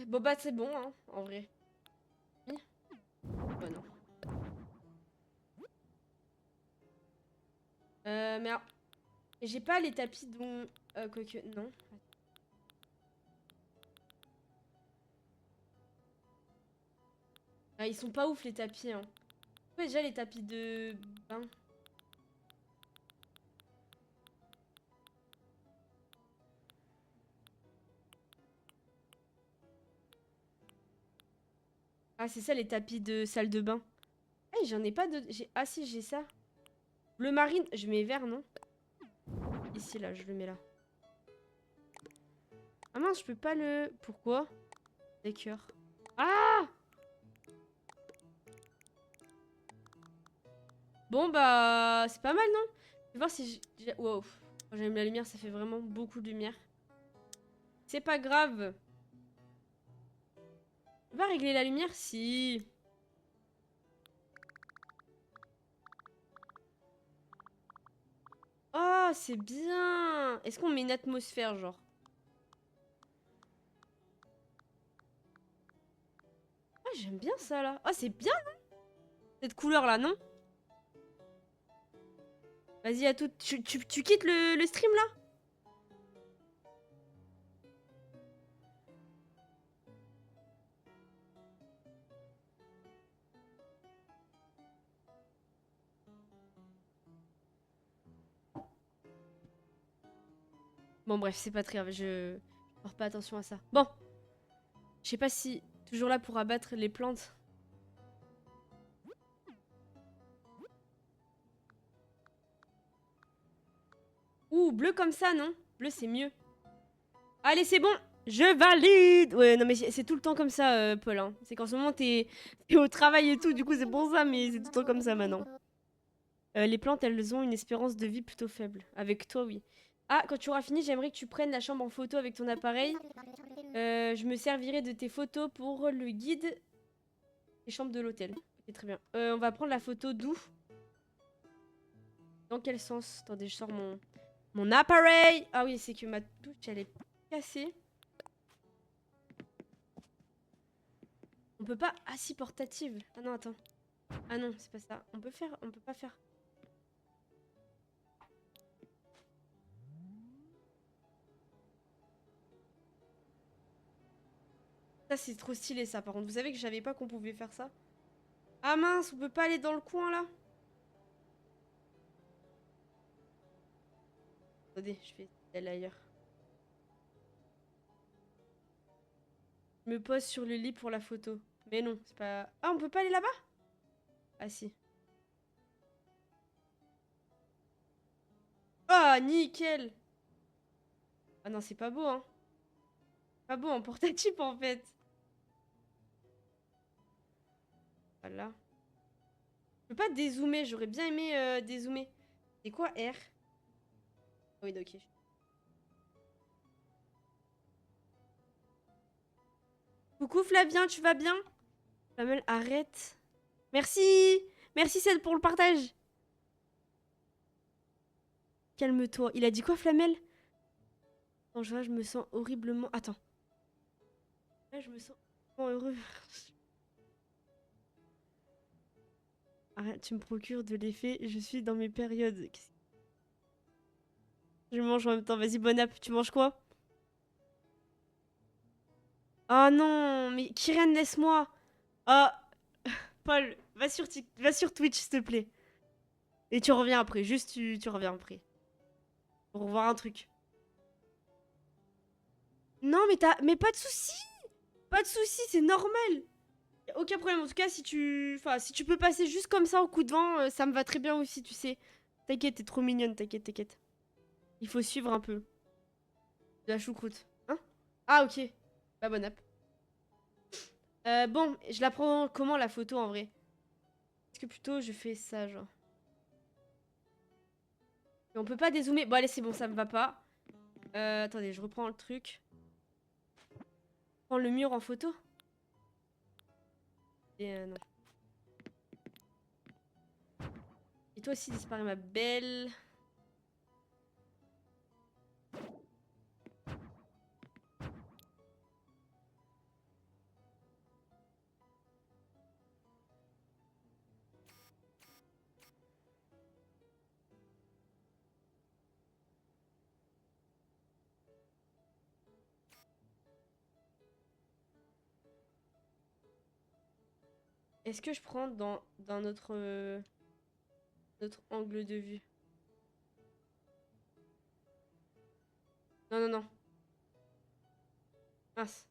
Bon, bah, c'est bon, hein, en vrai. Oui. Bah, non. Mais alors, j'ai pas les tapis dont... quoique, non. Ah, ils sont pas ouf, les tapis, hein. Ouais, déjà, les tapis de bain. Ah, c'est ça, les tapis de salle de bain. Ah, j'en ai pas de... Ah si, j'ai ça. Bleu marine. Je mets vert, non? Ici, là, je le mets là. Ah mince, je peux pas le... Pourquoi? Des cœurs. Ah! Bon, bah... C'est pas mal, non? Je vais voir si... Wow. Quand j'allume la lumière, ça fait vraiment beaucoup de lumière. C'est pas grave. On va régler la lumière? Si. Oh, c'est bien. Est-ce qu'on met une atmosphère, genre? Ah, j'aime bien ça, là. Ah, c'est bien, non? Cette couleur-là, non? Vas-y, à tout. Tu quittes le stream, là? Bon, bref, c'est pas très grave. Je porte pas attention à ça. Bon. Je sais pas si... Toujours là pour abattre les plantes. Ouh, bleu comme ça, non? Bleu, c'est mieux. Allez, c'est bon. Je valide. Ouais, non, mais c'est tout le temps comme ça, Paul. Hein. C'est qu'en ce moment, t'es au travail et tout. Du coup, c'est pour ça, mais c'est tout le temps comme ça maintenant. Les plantes, elles ont une espérance de vie plutôt faible. Avec toi, oui. Ah, quand tu auras fini, j'aimerais que tu prennes la chambre en photo avec ton appareil. Je me servirai de tes photos pour le guide des chambres de l'hôtel. Ok, très bien. On va prendre la photo d'où? Dans quel sens? Attendez, je sors mon appareil. Ah oui, c'est que ma touche, elle est cassée. On peut pas... Ah si, portative. Ah non, attends. Ah non, c'est pas ça. On peut faire... On peut pas faire... Ça, c'est trop stylé, ça, par contre. Vous savez que je savais pas qu'on pouvait faire ça? Ah mince, on peut pas aller dans le coin, là? Attendez, je vais aller ailleurs. Je me pose sur le lit pour la photo. Mais non, c'est pas... Ah, on peut pas aller là-bas? Ah si. Ah, nickel! Ah non, c'est pas beau, hein. Pas beau en portatif, en fait. Voilà. Je peux pas dézoomer, j'aurais bien aimé dézoomer. C'est quoi R? Oui, ok. Coucou Flavien, tu vas bien? Flamel, arrête. Merci! Merci Ced pour le partage. Calme-toi. Il a dit quoi Flamel? Quand je vois, je me sens horriblement... Attends. Là, je me sens heureux. Arrête, tu me procures de l'effet. Je suis dans mes périodes. Je mange en même temps. Vas-y, bon app. Tu manges quoi? Oh non, mais Kiren, laisse-moi. Ah, Paul, va sur Twitch, s'il te plaît. Et tu reviens après. Juste, tu reviens après. Pour voir un truc. Non, mais pas de soucis. Pas de soucis, c'est normal. Y a aucun problème. En tout cas, si tu peux passer juste comme ça au coup de vent, ça me va très bien aussi, tu sais. T'inquiète, t'es trop mignonne, t'inquiète, t'inquiète. Il faut suivre un peu. De la choucroute. Hein? Ah, ok. Bah, bonne app. Bon, je la prends comment la photo en vrai? Est-ce que plutôt je fais ça, genre? Mais on peut pas dézoomer. Bon, allez, c'est bon, ça me va pas. Attendez, je reprends le truc. Prends le mur en photo. Et non. Et toi aussi, disparaît ma belle. Est-ce que je prends dans notre angle de vue? Non, non, non. Mince.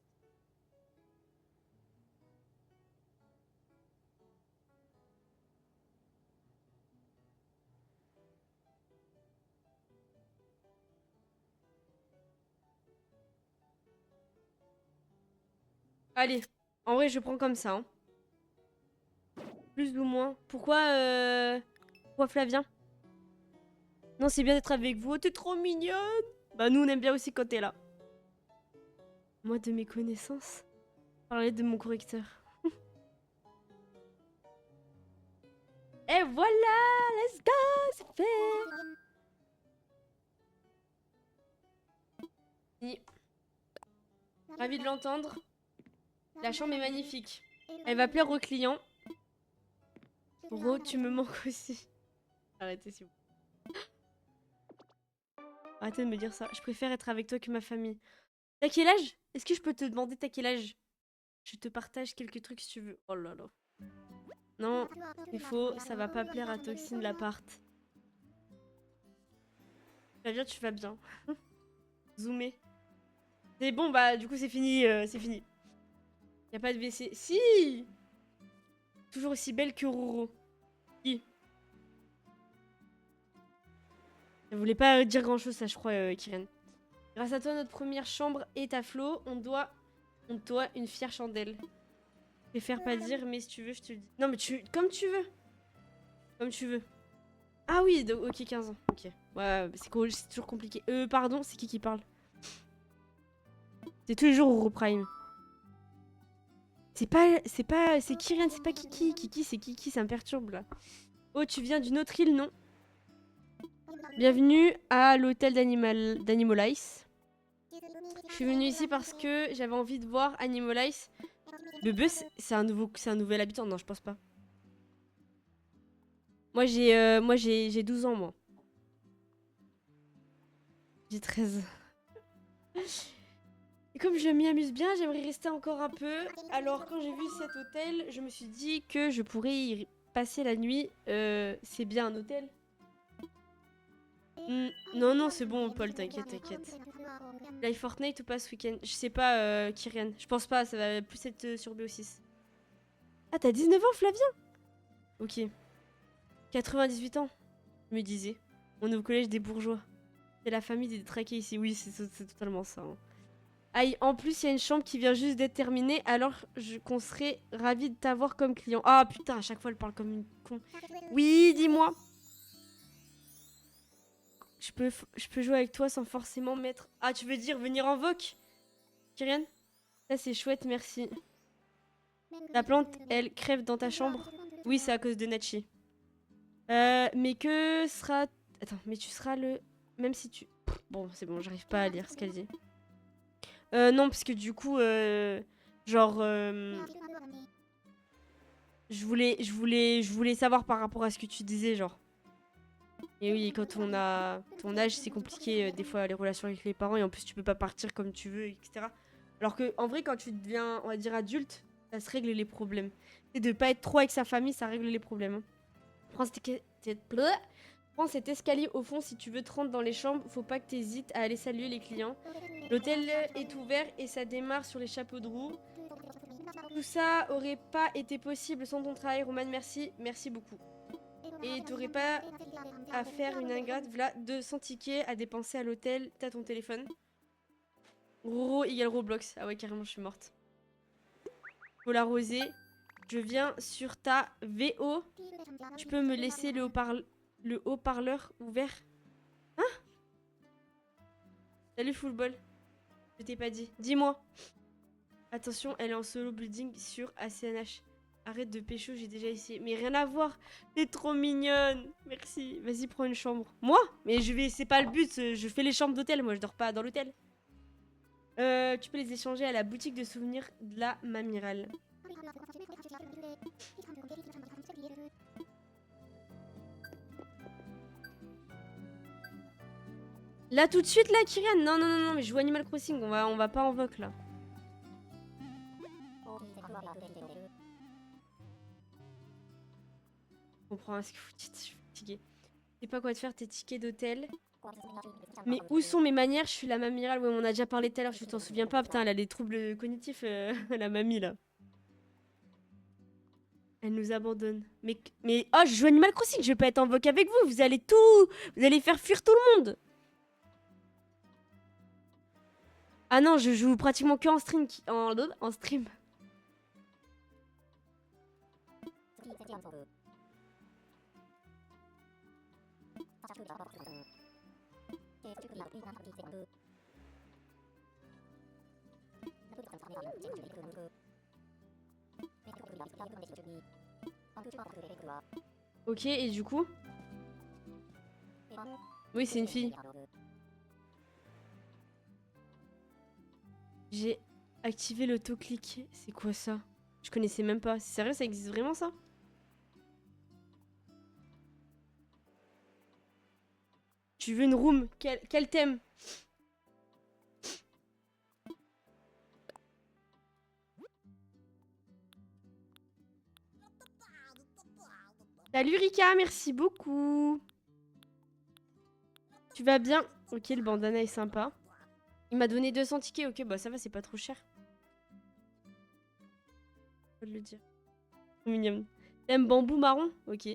Allez. En vrai, je prends comme ça. Hein. Plus ou moins. Pourquoi Flavien? Non, c'est bien d'être avec vous. Oh, t'es trop mignonne. Bah, nous, on aime bien aussi quand t'es là. Moi, de mes connaissances. Parler de mon correcteur. Et voilà, let's go, c'est fait. Oui. Ravi de l'entendre. La chambre est magnifique. Elle va plaire aux clients. Ro, tu me manques aussi. Arrêtez s'il vous plaît. Arrêtez de me dire ça. Je préfère être avec toi que ma famille. T'as quel âge? Est-ce que je peux te demander t'as quel âge? Je te partage quelques trucs si tu veux. Oh là là. Non, c'est faux. Ça va pas plaire à Toxine l'appart. Tu vas bien, tu vas bien. Zoomer. C'est bon, bah du coup c'est fini. C'est fini. Y a pas de WC. Si! Toujours aussi belle que Roro. Qui? Elle voulait pas dire grand chose, ça, je crois, Kiren. Grâce à toi, notre première chambre est à flot. On doit une fière chandelle. Je préfère pas dire, mais si tu veux, je te le dis. Non, mais comme tu veux. Comme tu veux. Ah oui, ok, 15 ans. Ok. Ouais, c'est cool, c'est toujours compliqué. Pardon, c'est qui parle? C'est tous les jours au Prime. C'est Kiren, c'est pas Kiki. Kiki, c'est Kiki, ça me perturbe, là. Oh, tu viens d'une autre île, non? Bienvenue à l'hôtel d'Animalice. Je suis venue ici parce que j'avais envie de voir Animalice. Bebe, c'est un nouvel habitant. Non, je pense pas. Moi, j'ai 12 ans, moi. J'ai 13. Et comme je m'y amuse bien, j'aimerais rester encore un peu. Alors, quand j'ai vu cet hôtel, je me suis dit que je pourrais y passer la nuit. C'est bien un hôtel? Non, non, c'est bon, Paul, t'inquiète, t'inquiète. Live Fortnite ou pas ce week-end? Je sais pas, Kyrian. Je pense pas, ça va plus être sur BO6. Ah, t'as 19 ans, Flavien? Ok. 98 ans, je me disais. On est au collège des bourgeois. C'est la famille des détraqués ici. Oui, c'est totalement ça. Hein. Aïe, en plus, il y a une chambre qui vient juste d'être terminée, alors qu'on serait ravis de t'avoir comme client. Ah putain, à chaque fois, elle parle comme une con. Oui, dis-moi. Je peux jouer avec toi sans forcément mettre... Ah, tu veux dire venir en voc, Kyrian? Ça, c'est chouette, merci. La plante, elle crève dans ta chambre? Oui, c'est à cause de Nachi. Mais que sera... Attends, mais tu seras le... Même si tu... Bon, c'est bon, j'arrive pas à lire ce qu'elle dit. Non, parce que du coup, genre... Je voulais savoir par rapport à ce que tu disais, genre. Et oui, quand on a ton âge, c'est compliqué, des fois, les relations avec les parents, et en plus, tu peux pas partir comme tu veux, etc. Alors que, en vrai, quand tu deviens, on va dire, adulte, ça se règle les problèmes. Et de pas être trop avec sa famille, ça règle les problèmes. Hein. Prends cet escalier au fond si tu veux te rendre dans les chambres. Faut pas que t'hésites à aller saluer les clients. L'hôtel est ouvert et ça démarre sur les chapeaux de roue. Tout ça aurait pas été possible sans ton travail, Roman. Merci, merci beaucoup. Et t'aurais pas à faire une ingrate. Voilà, 200 tickets à dépenser à l'hôtel. T'as ton téléphone. Roro égale Roblox. Ah ouais, carrément, je suis morte. Faut l'arroser. Je viens sur ta VO. Tu peux me laisser le haut-parleur ouvert? Hein? Salut Fullball. Je t'ai pas dit. Dis-moi. Attention, elle est en solo building sur ACNH. Arrête de pécho, j'ai déjà essayé. Mais rien à voir. T'es trop mignonne. Merci. Vas-y, prends une chambre. Moi? Mais je vais. C'est pas le but. Je fais les chambres d'hôtel. Moi, je dors pas dans l'hôtel. Tu peux les échanger à la boutique de souvenirs de la Mamirale. Là, tout de suite, là, Kyrian? Non, non, non, non, mais je joue Animal Crossing. On va pas en voc, là. Je comprends ce que vous dites, je suis fatiguée. Je sais pas quoi te faire tes tickets d'hôtel. Mais où sont mes manières? Je suis la Mamirale. Ouais, on a déjà parlé tout à l'heure, je t'en souviens pas. Putain, elle a des troubles cognitifs, la mamie, là. Elle nous abandonne. Mais oh, je joue Animal Crossing, je vais pas être en voc avec vous. Vous allez tout... Vous allez faire fuir tout le monde. Ah non, je joue pratiquement que en stream. En stream. Ok, et du coup? Oui, c'est une fille. J'ai activé l'autoclick. C'est quoi ça? Je connaissais même pas. C'est sérieux, ça existe vraiment ça? Tu veux une room? Quel thème? Salut Rika, merci beaucoup. Tu vas bien? Ok, le bandana est sympa. Il m'a donné 200 tickets, ok, bah ça va, c'est pas trop cher. Faut le dire. Mignon. Thème bambou marron? Ok.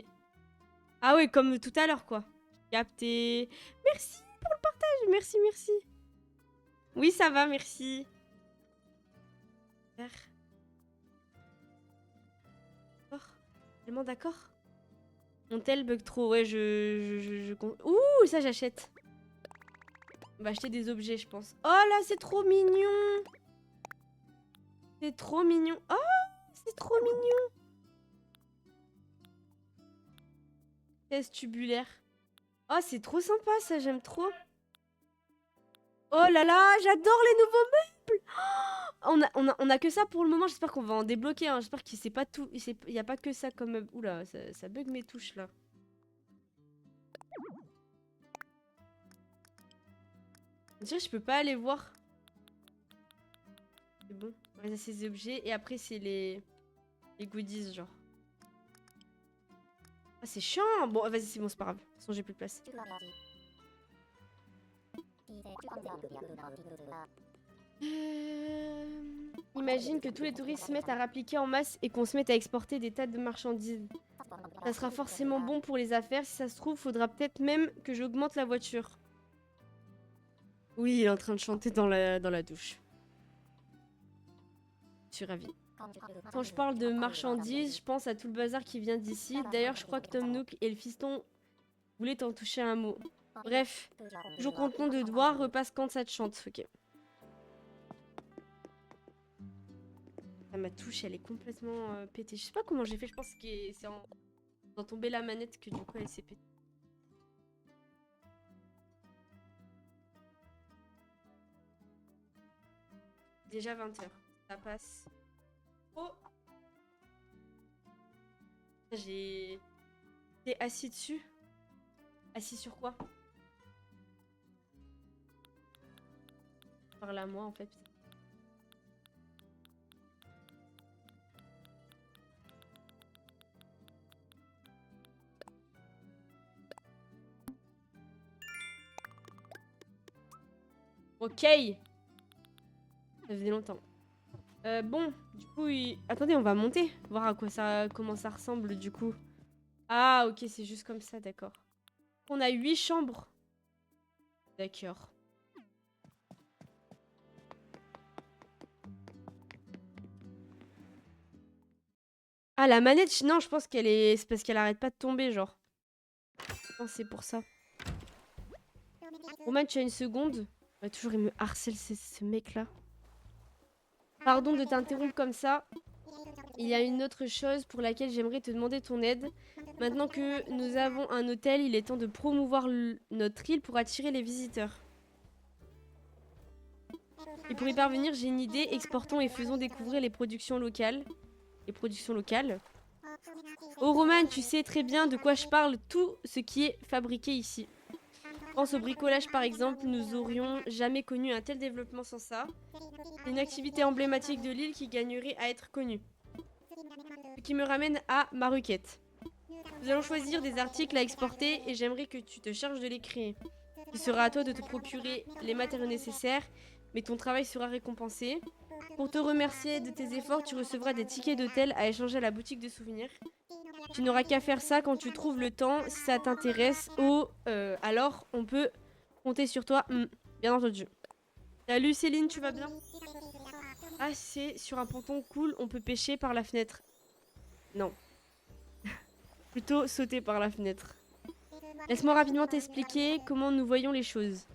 Ah ouais, comme tout à l'heure, quoi. Capté. Merci pour le partage, merci, merci. Oui, ça va, merci. D'accord. Tellement d'accord. Mon tel bug trop, ouais, Ouh, ça j'achète. On va acheter des objets, je pense. Oh là, c'est trop mignon. C'est trop mignon. Oh, c'est trop mignon. Test tubulaire. Oh, c'est trop sympa, ça, j'aime trop. Oh là là, j'adore les nouveaux meubles. Oh, on a que ça pour le moment, j'espère qu'on va en débloquer. Hein. J'espère qu'il sait pas tout. Il n'y a pas que ça comme meuble. Oula, ça bug mes touches, là. Déjà, je peux pas aller voir. C'est bon. On va ces objets. Et après, c'est les goodies, genre. Ah, c'est chiant. Bon, vas-y, c'est bon, c'est pas grave. De toute façon, j'ai plus de place. Imagine que tous les touristes se mettent à rappliquer en masse et qu'on se mette à exporter des tas de marchandises. Ça sera forcément bon pour les affaires. Si ça se trouve, faudra peut-être même que j'augmente la voiture. Oui, il est en train de chanter dans la douche. Je suis ravie. Quand je parle de marchandises, je pense à tout le bazar qui vient d'ici. D'ailleurs, je crois que Tom Nook et le fiston voulaient t'en toucher un mot. Bref, toujours content de te voir, repasse quand ça te chante. Ok. Ah, ma touche, elle est complètement pétée. Je sais pas comment j'ai fait, je pense que c'est en faisant tomber la manette que du coup elle s'est pétée. Déjà 20h. Ça passe. Oh! J'ai... T'es assis dessus? Assis sur quoi? Par là, moi, en fait. Ok! Ça faisait longtemps. Bon, du coup, attendez, on va monter. Voir à quoi comment ça ressemble, du coup. Ah, ok, c'est juste comme ça, d'accord. On a 8 chambres. D'accord. Ah, la manette, non, je pense qu'elle est... C'est parce qu'elle arrête pas de tomber, genre. Je pense que c'est pour ça. Roman, tu as une seconde? Ouais, toujours, il me harcèle, ce mec-là. Pardon de t'interrompre comme ça. Il y a une autre chose pour laquelle j'aimerais te demander ton aide. Maintenant que nous avons un hôtel, il est temps de promouvoir notre île pour attirer les visiteurs. Et pour y parvenir, j'ai une idée. Exportons et faisons découvrir les productions locales. Les productions locales. Oh Roman, tu sais très bien de quoi je parle. Tout ce qui est fabriqué ici. Pense au bricolage par exemple. Nous aurions jamais connu un tel développement sans ça. C'est une activité emblématique de l'île qui gagnerait à être connue. Ce qui me ramène à ma requête. Nous allons choisir des articles à exporter et j'aimerais que tu te charges de les créer. Il sera à toi de te procurer les matériaux nécessaires, mais ton travail sera récompensé. Pour te remercier de tes efforts, tu recevras des tickets d'hôtel à échanger à la boutique de souvenirs. Tu n'auras qu'à faire ça quand tu trouves le temps, si ça t'intéresse. Alors on peut compter sur toi, bien entendu. Salut Céline, tu vas bien? Ah, c'est sur un ponton cool, on peut pêcher par la fenêtre. Non. Plutôt sauter par la fenêtre. Laisse-moi rapidement t'expliquer comment nous voyons les choses.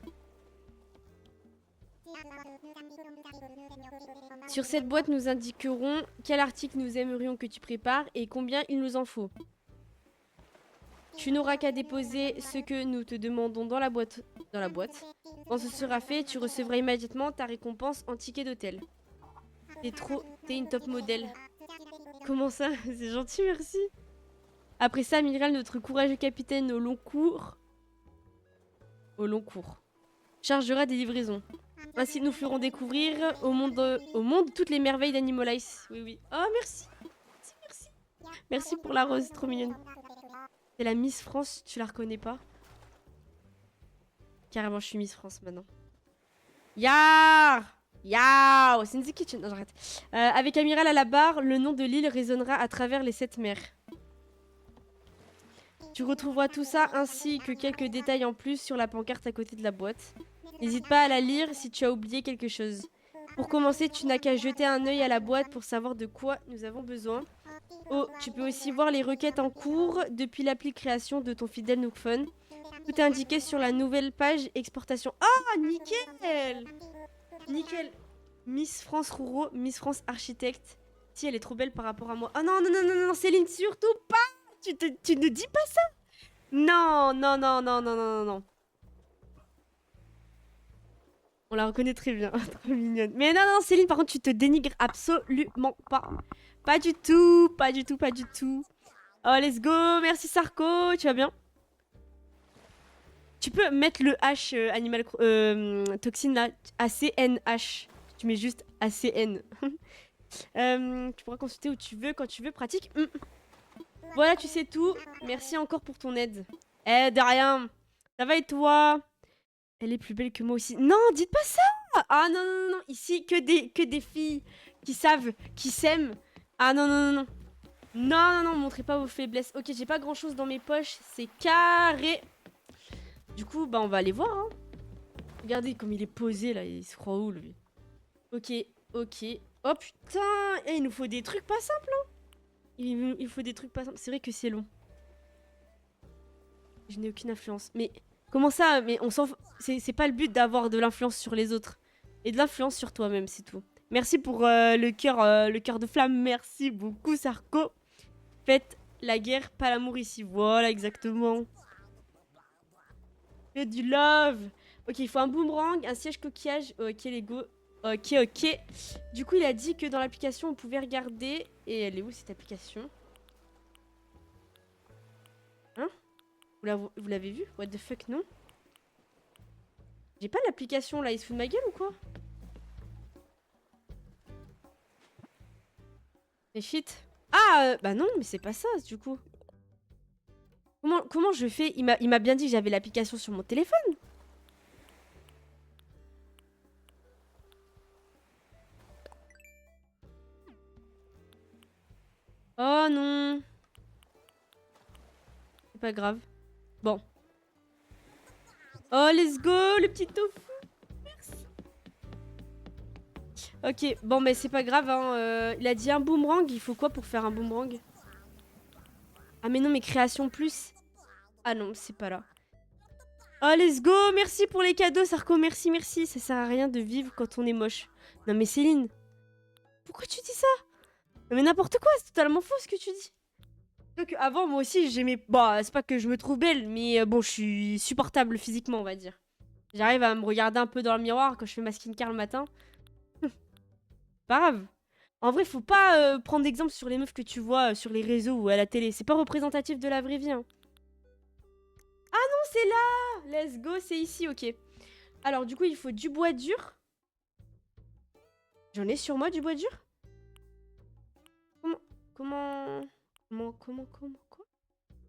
Sur cette boîte, nous indiquerons quel article nous aimerions que tu prépares et combien il nous en faut. Tu n'auras qu'à déposer ce que nous te demandons dans la boîte. Quand ce sera fait, tu recevras immédiatement ta récompense en ticket d'hôtel. T'es une top modèle. Comment ça? C'est gentil, merci. Après ça, Amiral, notre courageux capitaine au long cours, chargera des livraisons. Ainsi, nous ferons découvrir au monde toutes les merveilles d'Animalize. Oui, oui. Oh, merci. Merci. Merci pour la rose, trop mignonne. C'est la Miss France, tu la reconnais pas? Carrément, je suis Miss France maintenant. Yar! Yao! C'est in the kitchen. Non, j'arrête. Avec Amiral à la barre, le nom de l'île résonnera à travers les 7 mers. Tu retrouveras tout ça ainsi que quelques détails en plus sur la pancarte à côté de la boîte. N'hésite pas à la lire si tu as oublié quelque chose. Pour commencer, tu n'as qu'à jeter un œil à la boîte pour savoir de quoi nous avons besoin. Oh, tu peux aussi voir les requêtes en cours depuis l'appli création de ton fidèle Nookphone. Tout est indiqué sur la nouvelle page exportation. Oh, nickel! Nickel. Miss France Rouro, Miss France Architecte. Si, elle est trop belle par rapport à moi. Oh non, non, non, non, non, Céline, surtout pas! Tu ne dis pas ça! Non, non, non, non, non, non, non. On la reconnaît très bien, trop mignonne. Mais non, non, Céline, par contre, tu te dénigres absolument pas. Pas du tout, pas du tout, pas du tout. Oh, let's go, merci Sarko, tu vas bien? Tu peux mettre le H animal toxine là, ACNH. Tu mets juste ACN. Tu pourras consulter où tu veux, quand tu veux, pratique. Voilà, tu sais tout. Merci encore pour ton aide. Eh, de rien. Ça va et toi? Elle est plus belle que moi aussi. Non, dites pas ça! Ah non, non, non, ici, que des filles qui savent, qui s'aiment. Ah non, non, non, non. Non, non, non, montrez pas vos faiblesses. Ok, j'ai pas grand chose dans mes poches, c'est carré. Du coup, bah on va aller voir, hein. Regardez comme il est posé là, il se croit où lui? Ok, ok. Oh putain, il nous faut des trucs pas simples, hein. Il faut des trucs pas simples, c'est vrai que c'est long. Je n'ai aucune influence, mais... Comment ça? Mais on s'en... C'est pas le but d'avoir de l'influence sur les autres. Et de l'influence sur toi-même, c'est tout. Merci pour le cœur de flamme. Merci beaucoup, Sarko. Faites la guerre, pas l'amour ici. Voilà, exactement. Que du love. Ok, il faut un boomerang, un siège coquillage. Ok, les go. Ok, ok. Du coup, il a dit que dans l'application, on pouvait regarder... Et elle est où, cette application? Hein? Vous l'avez vu? What the fuck, non? J'ai pas l'application là, il se fout de ma gueule ou quoi? Mais shit. Ah, bah non, mais c'est pas ça du coup. Comment je fais? Il m'a bien dit que j'avais l'application sur mon téléphone. Oh non. C'est pas grave. Bon. Oh, let's go, le petit tofu. Merci. Ok, bon, mais c'est pas grave, hein. Il a dit un boomerang. Il faut quoi pour faire un boomerang? Ah, mais non, mais création plus. Ah non, c'est pas là. Oh, let's go. Merci pour les cadeaux, Sarko. Merci, merci. Ça sert à rien de vivre quand on est moche. Non, mais Céline. Pourquoi tu dis ça? Non, mais n'importe quoi, c'est totalement faux ce que tu dis. Donc avant, moi aussi, j'aimais... Bon, c'est pas que je me trouve belle, mais bon, je suis supportable physiquement, on va dire. J'arrive à me regarder un peu dans le miroir quand je fais ma skincare le matin. Pas grave. En vrai, faut pas prendre d'exemple sur les meufs que tu vois sur les réseaux ou à la télé. C'est pas représentatif de la vraie vie. Hein. Ah non, c'est là! Let's go, c'est ici, ok. Alors, du coup, il faut du bois dur. J'en ai sur moi du bois dur? Comment... Comment quoi?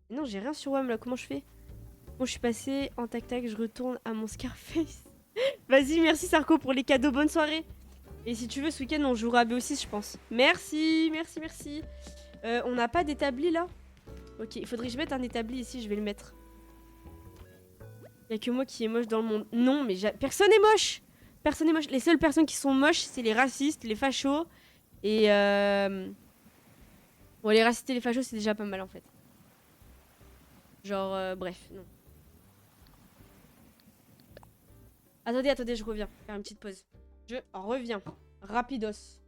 Non, j'ai rien sur WAM là, comment je fais? Bon, je suis passée en tac-tac, je retourne à mon Scarface. Vas-y, merci Sarko pour les cadeaux, bonne soirée. Et si tu veux, ce week-end, on jouera à B6, je pense. Merci, merci, merci. On n'a pas d'établi là? Ok, il faudrait que je mette un établi ici, je vais le mettre. Il y a que moi qui est moche dans le monde. Non, mais personne est moche. Personne n'est moche. Les seules personnes qui sont moches, c'est les racistes, les fachos. Et bon, les racistes et les fachos, c'est déjà pas mal en fait. Genre, bref, non. Attendez, je reviens. Faire une petite pause. Je reviens. Rapidos.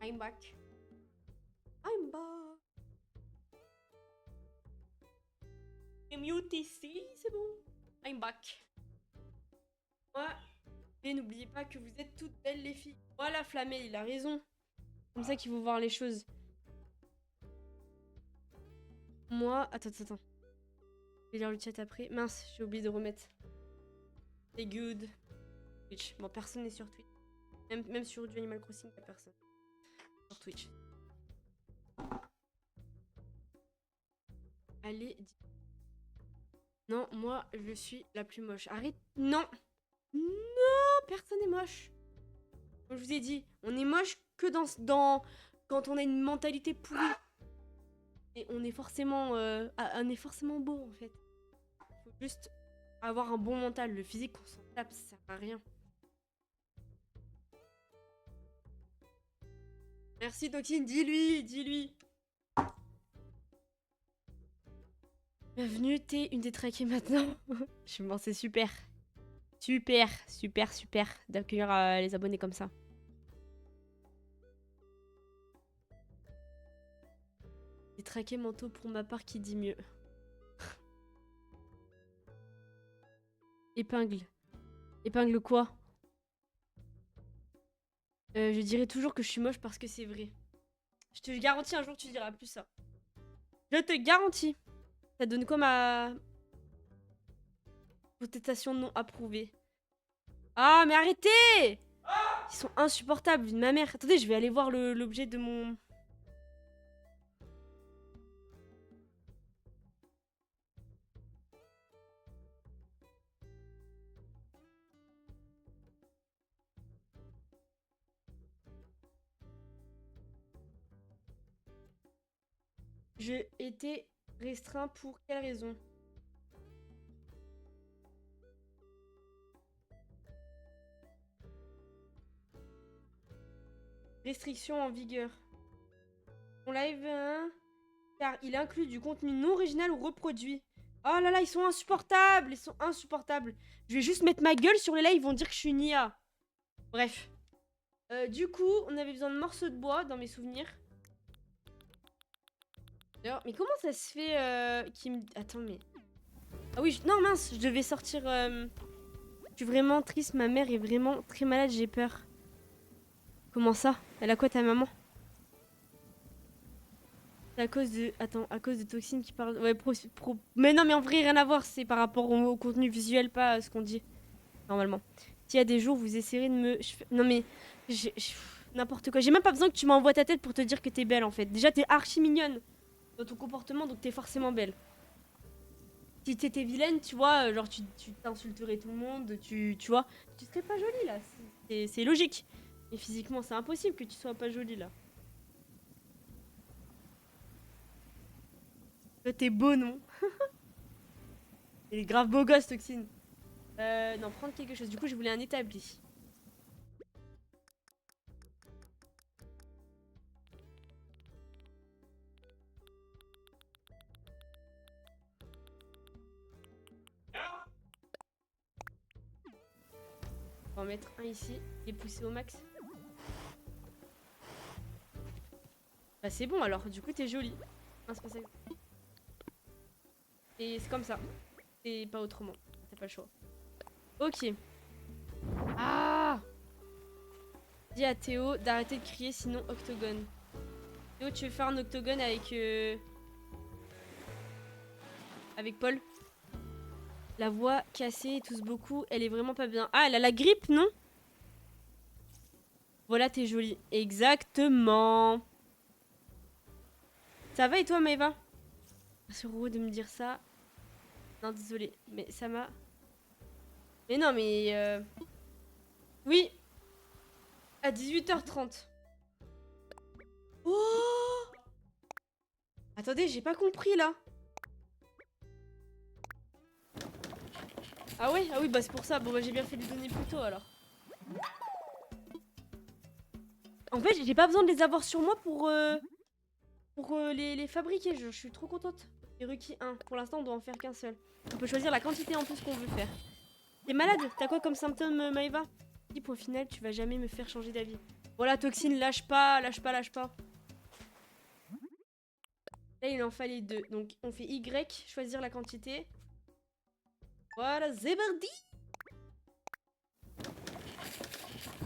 I'm back. I'm back. Mute ici, c'est bon. I'm back. Ouais. Et n'oubliez pas que vous êtes toutes belles les filles. Voilà Flammé, il a raison. C'est comme ça qu'il faut voir les choses. Moi, attends. Je vais lire le chat après. Mince, j'ai oublié de remettre. C'est good. Twitch. Bon, personne n'est sur Twitch. Même sur du Animal Crossing, il n'y a personne. Sur Twitch. Allez, non, moi, je suis la plus moche. Arrête. Non. Non, personne n'est moche. Comme je vous ai dit, on est moche que quand on a une mentalité pourrie. Et on est forcément beau, en fait. Faut juste avoir un bon mental. Le physique, on s'en tape, ça sert à rien. Merci Toxine, dis-lui, dis-lui. Bienvenue, t'es une des traquées maintenant. Je m'en c'est super. Super, super, super d'accueillir les abonnés comme ça. Les traqués mentaux pour ma part qui dit mieux. Épingle. Épingle quoi? Je dirais toujours que je suis moche parce que c'est vrai. Je te garantis un jour tu diras plus ça. Je te garantis. Ça donne quoi ma protestation non approuvée? Ah mais arrêtez! Ils sont insupportables, ma mère. Attendez, je vais aller voir l'objet de mon... Je été restreint pour quelle raison? Restriction en vigueur. Mon live, hein, car il inclut du contenu non original ou reproduit. Oh là là, ils sont insupportables! Ils sont insupportables. Je vais juste mettre ma gueule sur les lives, ils vont dire que je suis une IA. Bref. Du coup, on avait besoin de morceaux de bois dans mes souvenirs. D'ailleurs, mais comment ça se fait qu'il me... Attends, mais... Ah oui, non mince, je devais sortir... Je suis vraiment triste, ma mère est vraiment très malade, j'ai peur. Comment ça? Elle a quoi ta maman? C'est à cause de... Attends, à cause de toxines qui parlent... Ouais, Mais non, mais en vrai, rien à voir, c'est par rapport au contenu visuel, pas à ce qu'on dit, normalement. S'il y a des jours, vous essayerez de me... Non mais... N'importe quoi. J'ai même pas besoin que tu m'envoies ta tête pour te dire que t'es belle, en fait. Déjà, t'es archi mignonne dans ton comportement, donc t'es forcément belle. Si t'étais vilaine, tu vois, genre tu t'insulterais tout le monde, tu vois, tu serais pas jolie là, c'est logique. Mais physiquement, c'est impossible que tu sois pas jolie là. Toi, t'es beau, non? Il est grave beau gosse, Toxine. Non, prendre quelque chose. Du coup, je voulais un établi. On va en mettre un ici et pousser au max. Bah, c'est bon alors, du coup, t'es jolie. Non, c'est pas ça. Et c'est comme ça. Et pas autrement. T'as pas le choix. Ok. Ah! Dis à Théo d'arrêter de crier, sinon octogone. Théo, tu veux faire un octogone avec Paul? La voix cassée, tousse beaucoup, elle est vraiment pas bien. Ah, elle a la grippe, non? Voilà, t'es jolie. Exactement. Ça va et toi, Maëva? C'est heureux de me dire ça. Non, désolé, mais ça m'a... Mais non, mais... Oui, à 18h30. Oh! Attendez, j'ai pas compris, là. Ah ouais? Ah oui, bah c'est pour ça. Bon, bah j'ai bien fait de les donner plus tôt, alors. En fait, j'ai pas besoin de les avoir sur moi pour les fabriquer. Je suis trop contente. Et requis 1. Pour l'instant, on doit en faire qu'un seul. On peut choisir la quantité en plus qu'on veut faire. T'es malade? T'as quoi comme symptôme, Maëva? Dis, point final, tu vas jamais me faire changer d'avis. Voilà, Toxine, lâche pas, lâche pas, lâche pas. Là, il en fallait 2. Donc, on fait Y, choisir la quantité. Voilà, c'est parti!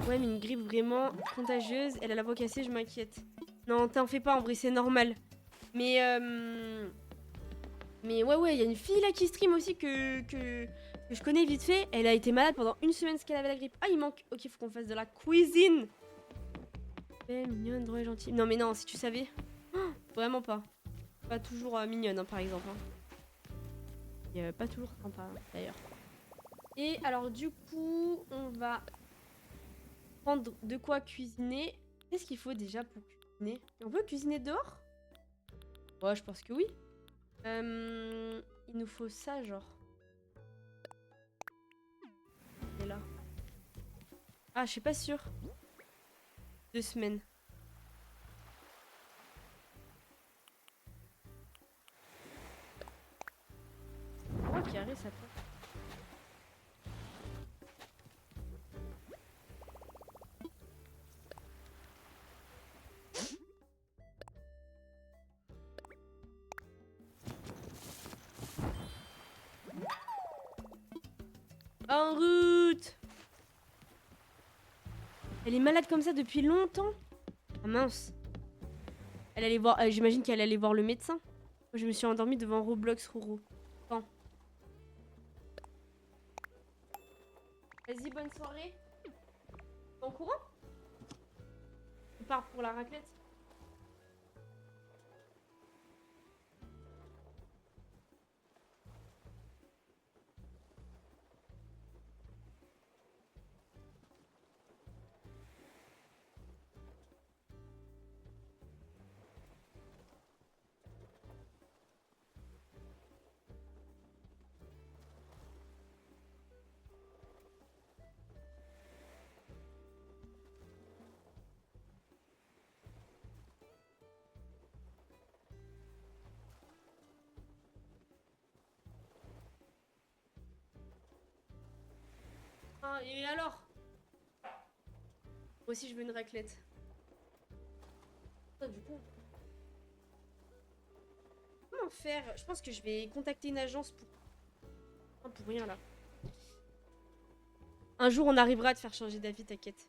Ouais, mais une grippe vraiment contagieuse. Elle a la voix cassée, je m'inquiète. Non, t'en fais pas, en vrai, c'est normal. Mais ouais, il y a une fille là qui stream aussi que je connais vite fait. Elle a été malade pendant une semaine parce qu'elle avait la grippe. Ah, il manque. Ok, faut qu'on fasse de la cuisine. Belle, mignonne, drôle et gentille. Non, mais non, si tu savais. Oh, vraiment pas. Pas toujours mignonne, hein, par exemple. Hein. Et, pas toujours sympa, hein, d'ailleurs. Et alors, du coup, on va prendre de quoi cuisiner. Qu'est-ce qu'il faut déjà pour cuisiner? On peut cuisiner dehors? Ouais, je pense que oui. Il nous faut ça, genre. Et là. Ah, je suis pas sûre. 2 semaines. carré, ça peut. En route! Elle est malade comme ça depuis longtemps? Ah mince. Elle allait voir. J'imagine qu'elle allait voir le médecin. Moi, je me suis endormie devant Roblox Roro. Attends. Vas-y, bonne soirée. En courant? On part pour la raclette. Ah, et alors? Moi aussi, je veux une raclette. Ah, du coup. Comment faire? Je pense que je vais contacter une agence pour. Ah, pour rien là. Un jour, on arrivera à te faire changer d'avis, t'inquiète.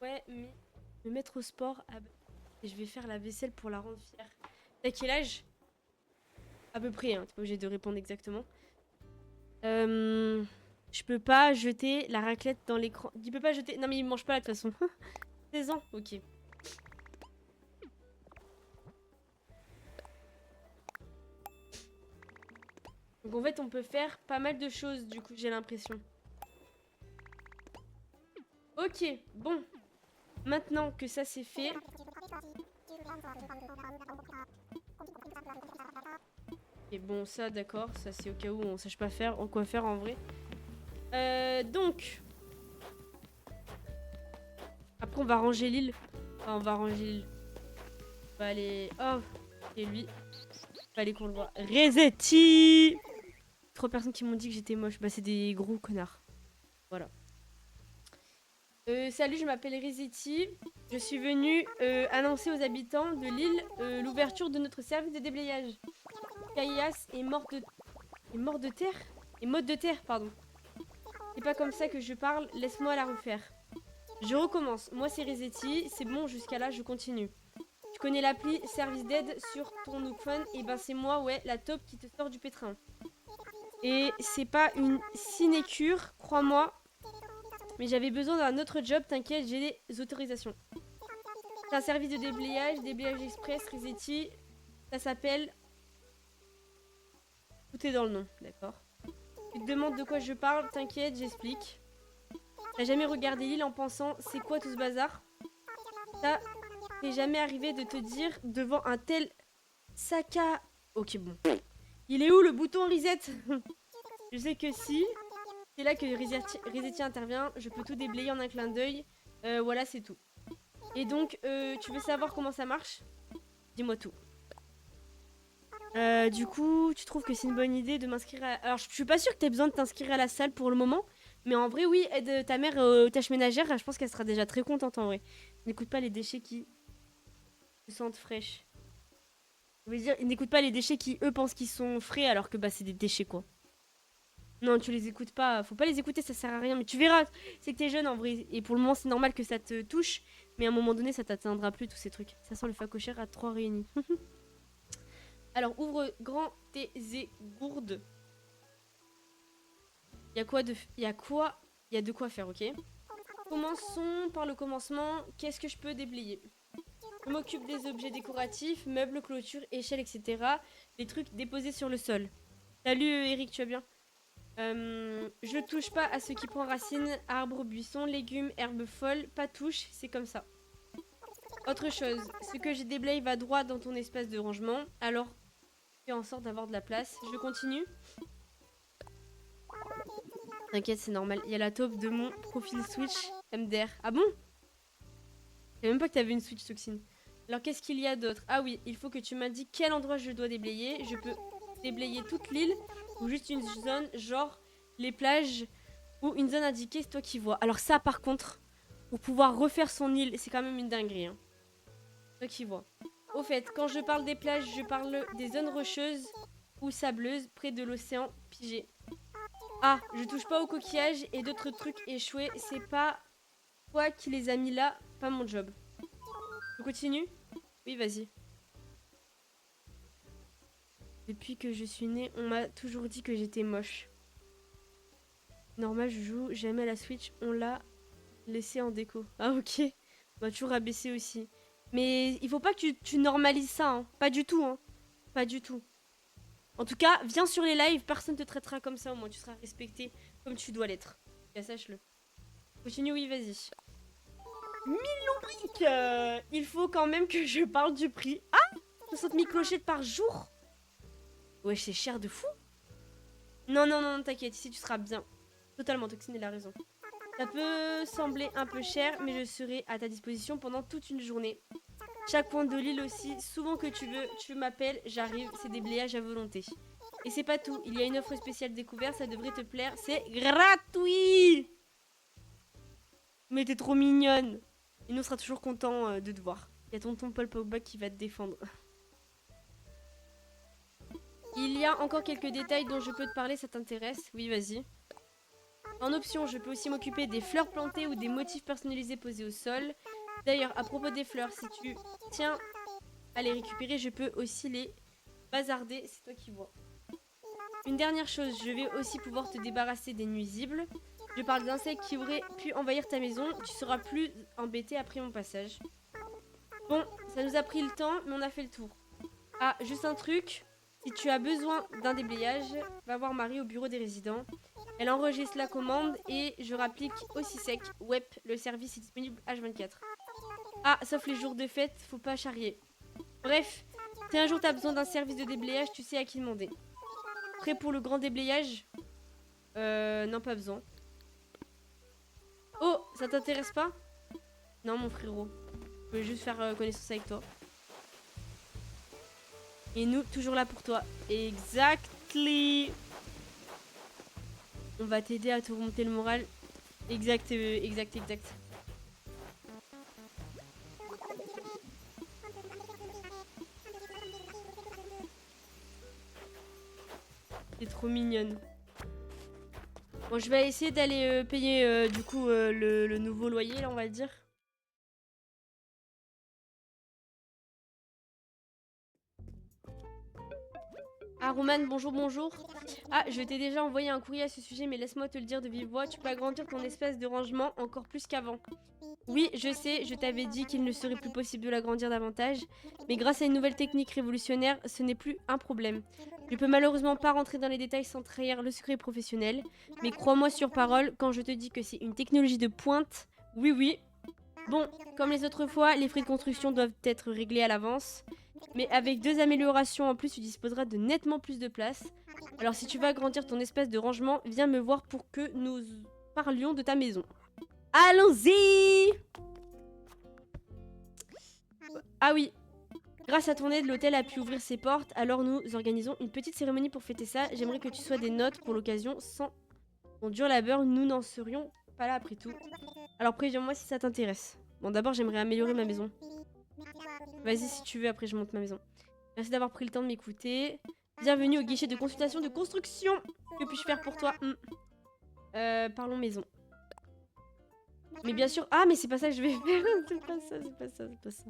Ouais, mais me mettre au sport, et je vais faire la vaisselle pour la rendre fière. T'as quel âge? À peu près, hein, t'es pas obligé de répondre exactement. Je peux pas jeter la raclette dans l'écran. Tu peux pas jeter. Non, mais il mange pas là de toute façon. 16 ans, ok. Donc en fait, on peut faire pas mal de choses, du coup, j'ai l'impression. Ok, bon. Maintenant que ça c'est fait. Et bon, ça, d'accord. Ça, c'est au cas où on sache pas faire, quoi faire en vrai. Donc. Après, on va ranger l'île. Enfin, on va ranger l'île. On va aller. Oh, et lui. Fallait qu'on le voit. Resetti! 3 personnes qui m'ont dit que j'étais moche. Bah, c'est des gros connards. Voilà. Salut, je m'appelle Resetti. Je suis venue annoncer aux habitants de l'île l'ouverture de notre service de déblayage. Kaias est mort de... Est mort de terre? Est mode de terre, pardon. C'est pas comme ça que je parle, laisse-moi la refaire. Je recommence. Moi, c'est Resetti. C'est bon, jusqu'à là, je continue. Tu connais l'appli service d'aide sur ton Nook Phone? Et ben, c'est moi, ouais, la taupe qui te sort du pétrin. Et c'est pas une sinécure, crois-moi. Mais j'avais besoin d'un autre job, t'inquiète, j'ai les autorisations. C'est un service de déblayage express, Resetti. Ça s'appelle... Tout est dans le nom, d'accord. Tu te demandes de quoi je parle, t'inquiète, j'explique. T'as jamais regardé l'île en pensant, c'est quoi tout ce bazar? Ça t'est jamais arrivé de te dire, devant un tel sac à... Ok, bon. Il est où le bouton reset? Je sais que si... C'est là que Resetti intervient, je peux tout déblayer en un clin d'œil. Voilà, c'est tout. Et donc, tu veux savoir comment ça marche? Dis-moi tout. Du coup, tu trouves que c'est une bonne idée de m'inscrire à... Alors, je suis pas sûre que t'aies besoin de t'inscrire à la salle pour le moment. Mais en vrai, oui, aide ta mère aux tâches ménagères. Je pense qu'elle sera déjà très contente en vrai. N'écoute pas les déchets qui se sentent fraîches. Je veux dire, n'écoute pas les déchets qui, eux, pensent qu'ils sont frais alors que bah, c'est des déchets quoi. Non, tu les écoutes pas. Faut pas les écouter, ça sert à rien. Mais tu verras, c'est que t'es jeune en vrai. Et pour le moment, c'est normal que ça te touche. Mais à un moment donné, ça t'atteindra plus tous ces trucs. Ça sent le facochère à 3 réunis. Alors, ouvre grand tes gourdes. Il y a quoi de... Il y a quoi... Il y a de quoi faire, ok? Commençons par le commencement. Qu'est-ce que je peux déblayer? Je m'occupe des objets décoratifs, meubles, clôtures, échelles, etc. Les trucs déposés sur le sol. Salut Eric, tu vas bien? Je touche pas à ce qui prend racine, arbres, buissons, légumes, herbes folles, pas touche, c'est comme ça. Autre chose, ce que j'ai déblayé va droit dans ton espace de rangement, alors fais en sorte d'avoir de la place. Je continue. T'inquiète, c'est normal. Il y a la taupe de mon profil Switch MDR. Ah bon? Je savais même pas que t'avais une Switch Toxine. Alors qu'est-ce qu'il y a d'autre? Ah oui, il faut que tu m'indiques quel endroit je dois déblayer. Je peux déblayer toute l'île ou juste une zone, genre les plages ou une zone indiquée, c'est toi qui vois. Alors ça, par contre, pour pouvoir refaire son île, c'est quand même une dinguerie. Hein. C'est toi qui vois. Au fait, quand je parle des plages, je parle des zones rocheuses ou sableuses près de l'océan pigé. Ah, je touche pas aux coquillages et d'autres trucs échoués. C'est pas toi qui les as mis là, pas mon job. Je continue? Oui, vas-y. Depuis que je suis née, on m'a toujours dit que j'étais moche. Normal, je joue jamais à la Switch, on l'a laissé en déco. Ah ok, on m'a toujours rabaissé aussi. Mais il faut pas que tu normalises ça, hein. Pas du tout, hein. Pas du tout. En tout cas, viens sur les lives, personne te traitera comme ça, au moins tu seras respecté comme tu dois l'être. Sache-le. Continue, oui, vas-y. 1000 lombriques. Il faut quand même que je parle du prix. Ah, 60 000 clochettes par jour. Ouais, c'est cher de fou. Non, non, non, t'inquiète, ici tu seras bien. Totalement, Toxine, il a raison. Ça peut sembler un peu cher, mais je serai à ta disposition pendant toute une journée. Chaque point de l'île aussi, souvent que tu veux, tu m'appelles, j'arrive, c'est des bléages à volonté. Et c'est pas tout, il y a une offre spéciale découverte, ça devrait te plaire, c'est gratuit. Mais t'es trop mignonne. Et nous, on sera toujours content de te voir. Il y a tonton Paul Pogba qui va te défendre. Il y a encore quelques détails dont je peux te parler, ça t'intéresse? Oui, vas-y. En option, je peux aussi m'occuper des fleurs plantées ou des motifs personnalisés posés au sol. D'ailleurs, à propos des fleurs, si tu tiens à les récupérer, je peux aussi les bazarder, c'est toi qui vois. Une dernière chose, je vais aussi pouvoir te débarrasser des nuisibles. Je parle d'insectes qui auraient pu envahir ta maison, tu seras plus embêté après mon passage. Bon, ça nous a pris le temps, mais on a fait le tour. Ah, juste un truc, si tu as besoin d'un déblayage, va voir Marie au bureau des résidents. Elle enregistre la commande et je rapplique aussi sec. Web, le service est disponible H24. Ah, sauf les jours de fête, faut pas charrier. Bref, si un jour t'as besoin d'un service de déblayage, tu sais à qui demander. Prêt pour le grand déblayage? Non, pas besoin. Oh, ça t'intéresse pas? Non, mon frérot. Je voulais juste faire connaissance avec toi. Et nous, toujours là pour toi. Exactly. On va t'aider à te remonter le moral. Exact. T'es trop mignonne. Bon, je vais essayer d'aller payer du coup le nouveau loyer, là, on va dire. Ah, Roman, bonjour, bonjour. Ah, je t'ai déjà envoyé un courrier à ce sujet, mais laisse-moi te le dire de vive voix. Tu peux agrandir ton espace de rangement encore plus qu'avant. Oui, je sais, je t'avais dit qu'il ne serait plus possible de l'agrandir davantage, mais grâce à une nouvelle technique révolutionnaire, ce n'est plus un problème. Je peux malheureusement pas rentrer dans les détails sans trahir le secret professionnel, mais crois-moi sur parole, quand je te dis que c'est une technologie de pointe, oui oui. Bon, comme les autres fois, les frais de construction doivent être réglés à l'avance, mais avec 2 améliorations en plus, tu disposeras de nettement plus de place. Alors si tu veux agrandir ton espace de rangement, viens me voir pour que nous parlions de ta maison. Allons-y! Ah oui, grâce à ton aide, l'hôtel a pu ouvrir ses portes, alors nous organisons une petite cérémonie pour fêter ça. J'aimerais que tu sois des notes pour l'occasion. Sans ton dur labeur, nous n'en serions pas là après tout. Alors préviens-moi si ça t'intéresse. Bon, d'abord, j'aimerais améliorer ma maison. Vas-y si tu veux, après je monte ma maison. Merci d'avoir pris le temps de m'écouter. Bienvenue au guichet de consultation de construction. Que puis-je faire pour toi? Parlons maison. Mais bien sûr... Ah, mais c'est pas ça que je vais faire. C'est pas ça, c'est pas ça, c'est pas ça.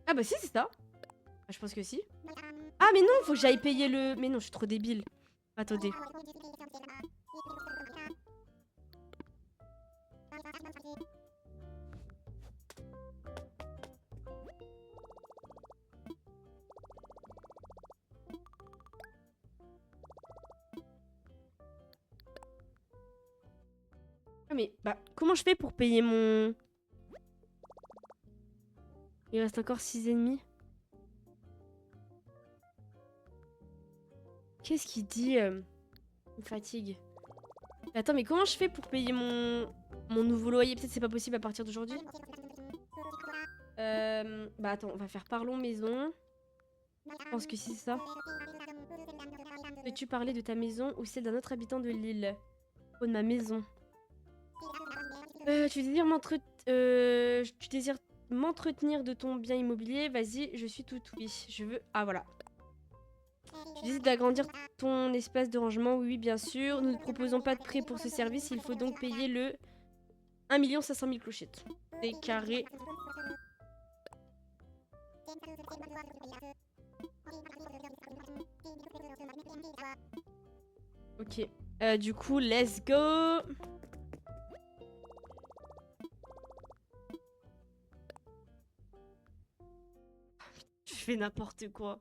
Ah bah si, c'est ça. Ah, je pense que si. Ah mais non, faut que j'aille payer le... Mais non, je suis trop débile. Attendez. Ah mais, bah, comment je fais pour payer mon... Il reste encore 6 ennemis. Qu'est-ce qu'il dit me fatigue. Attends, mais comment je fais pour payer mon nouveau loyer? Peut-être c'est pas possible à partir d'aujourd'hui. Bah attends, on va faire parlons maison. Je pense que c'est ça. Peux-tu parler de ta maison ou celle d'un autre habitant de l'île? Oh, de ma maison. Tu désires m'entretenir de ton bien immobilier? Vas-y, je suis tout oui. Je veux... Ah, voilà. Tu décides d'agrandir ton espace de rangement? Oui, bien sûr. Nous ne proposons pas de prêt pour ce service. Il faut donc payer le 1 500 000 clochettes. C'est carré. Ok. Du coup, let's go. Je fais n'importe quoi.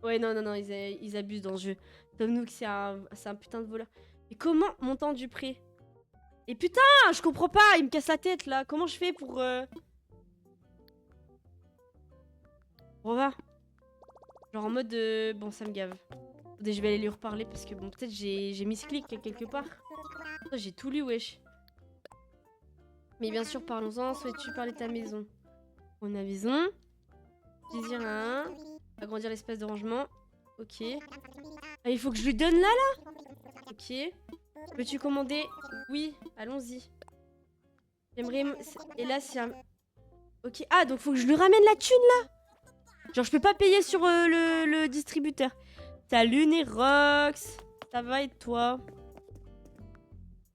Ouais, non, ils abusent dans ce jeu. Tom Nook, c'est un putain de voleur. Mais comment montant du pré? Et putain, je comprends pas, il me casse la tête là. Comment je fais pour... On va. Genre en mode... Bon, ça me gave. Attendez, je vais aller lui reparler parce que bon, peut-être j'ai mis ce clic quelque part. Oh, j'ai tout lu, wesh. Mais bien sûr, parlons-en. Souhaites-tu parler de ta maison? On a maison. Plaisir à un. Agrandir l'espace de rangement. Ok. Ah, il faut que je lui donne là. Ok. Peux-tu commander? Oui, allons-y. J'aimerais... Et là, c'est un... Ok. Ah, donc faut que je lui ramène la thune, là. Genre, je peux pas payer sur le distributeur. Salut, Nerox. Ça va et toi?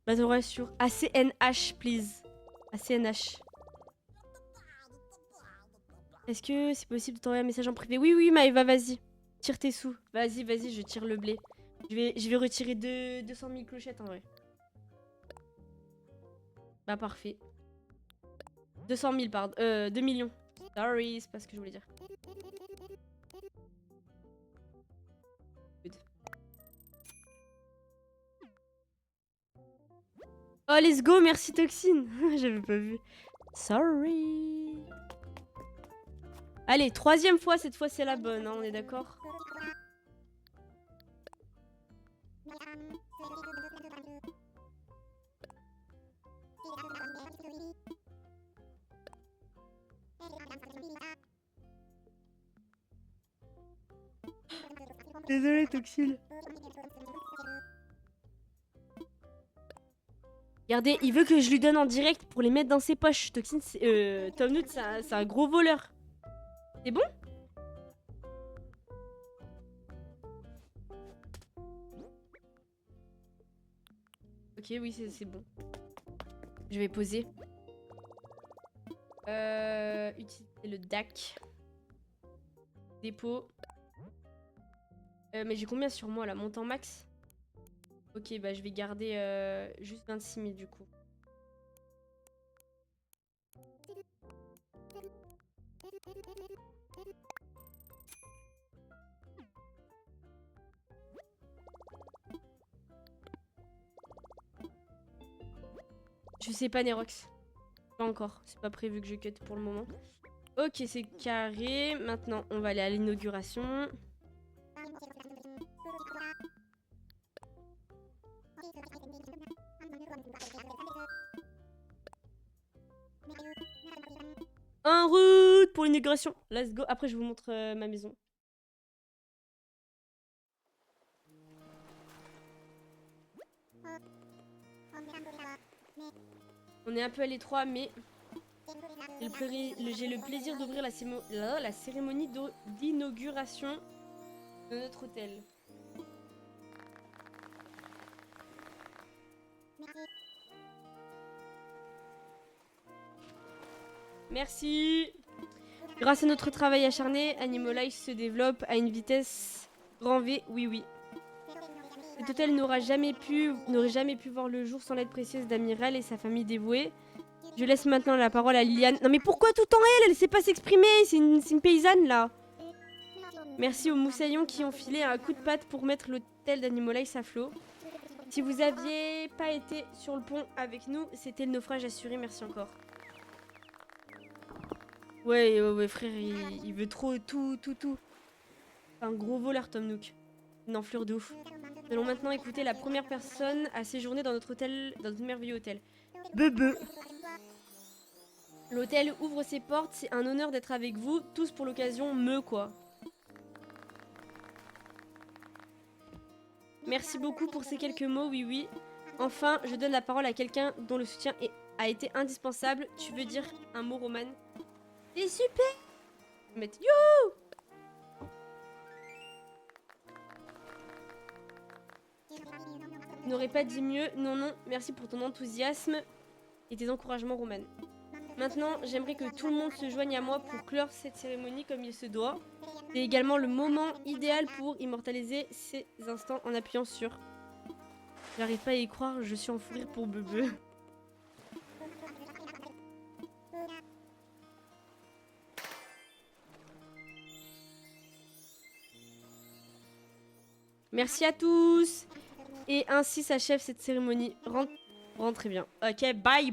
Battle sur ACNH, please. ACNH. Est-ce que c'est possible de t'envoyer un message en privé? Oui, Maëva, vas-y. Tire tes sous. Vas-y, je tire le blé. Je vais retirer 200 000 clochettes en vrai. Bah parfait. 200 000, pardon. 2 millions. Sorry, c'est pas ce que je voulais dire. Good. Oh, let's go, merci Toxine. J'avais pas vu. Sorry. Allez, troisième fois, cette fois c'est la bonne, hein, on est d'accord? Désolé, Toxine. Regardez, il veut que je lui donne en direct pour les mettre dans ses poches. Toxine, Tom Nook, c'est un gros voleur. C'est bon? Ok, oui, c'est bon. Je vais poser. Utiliser le DAC. Dépôt. Mais j'ai combien sur moi là? Montant max? Ok, bah je vais garder juste 26 000 du coup. Je sais pas, Nerox. Pas encore. C'est pas prévu que je cut pour le moment. Ok, c'est carré. Maintenant, on va aller à l'inauguration. En route pour l'inauguration. Let's go. Après, je vous montre ma maison. On est un peu à l'étroit, mais j'ai le plaisir d'ouvrir la cérémonie d'inauguration de notre hôtel. Merci. Grâce à notre travail acharné, Animalife se développe à une vitesse grand V. Oui. Cet hôtel n'aurait jamais pu voir le jour sans l'aide précieuse d'Amiral et sa famille dévouée. Je laisse maintenant la parole à Liliane. Non mais pourquoi tout le temps elle? Elle sait pas s'exprimer, c'est une paysanne là. Merci aux moussaillons qui ont filé un coup de patte pour mettre l'hôtel d'Animalife à flot. Si vous aviez pas été sur le pont avec nous, c'était le naufrage assuré, merci encore. Ouais, frère, il veut trop tout. Un gros voleur, Tom Nook. Une enflure de ouf. Nous allons maintenant écouter la première personne à séjourner dans notre merveilleux hôtel. Bebe. L'hôtel ouvre ses portes, c'est un honneur d'être avec vous, tous pour l'occasion, quoi. Merci beaucoup pour ces quelques mots, oui. Enfin, je donne la parole à quelqu'un dont le soutien a été indispensable. Tu veux dire un mot, Roman? C'est super! You! Je n'aurais pas dit mieux. Non, merci pour ton enthousiasme et tes encouragements, Roman. Maintenant, j'aimerais que tout le monde se joigne à moi pour clore cette cérémonie comme il se doit. C'est également le moment idéal pour immortaliser ces instants en appuyant sur... J'arrive pas à y croire, je suis en fou rire pour Bebe. Merci à tous. Et ainsi s'achève cette cérémonie. Rentrez bien. Ok, bye.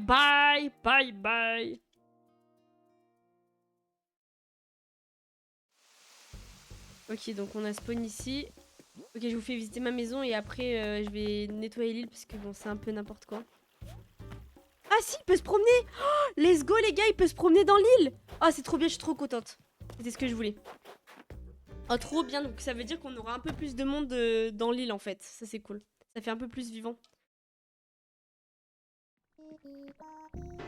Ok, donc on a spawn ici. Ok, je vous fais visiter ma maison et après je vais nettoyer l'île parce que bon, c'est un peu n'importe quoi. Ah si, il peut se promener. Oh, let's go les gars, il peut se promener dans l'île. Oh, c'est trop bien, je suis trop contente. C'était ce que je voulais. Oh, trop bien, donc ça veut dire qu'on aura un peu plus de monde dans l'île en fait. Ça c'est cool. Ça fait un peu plus vivant.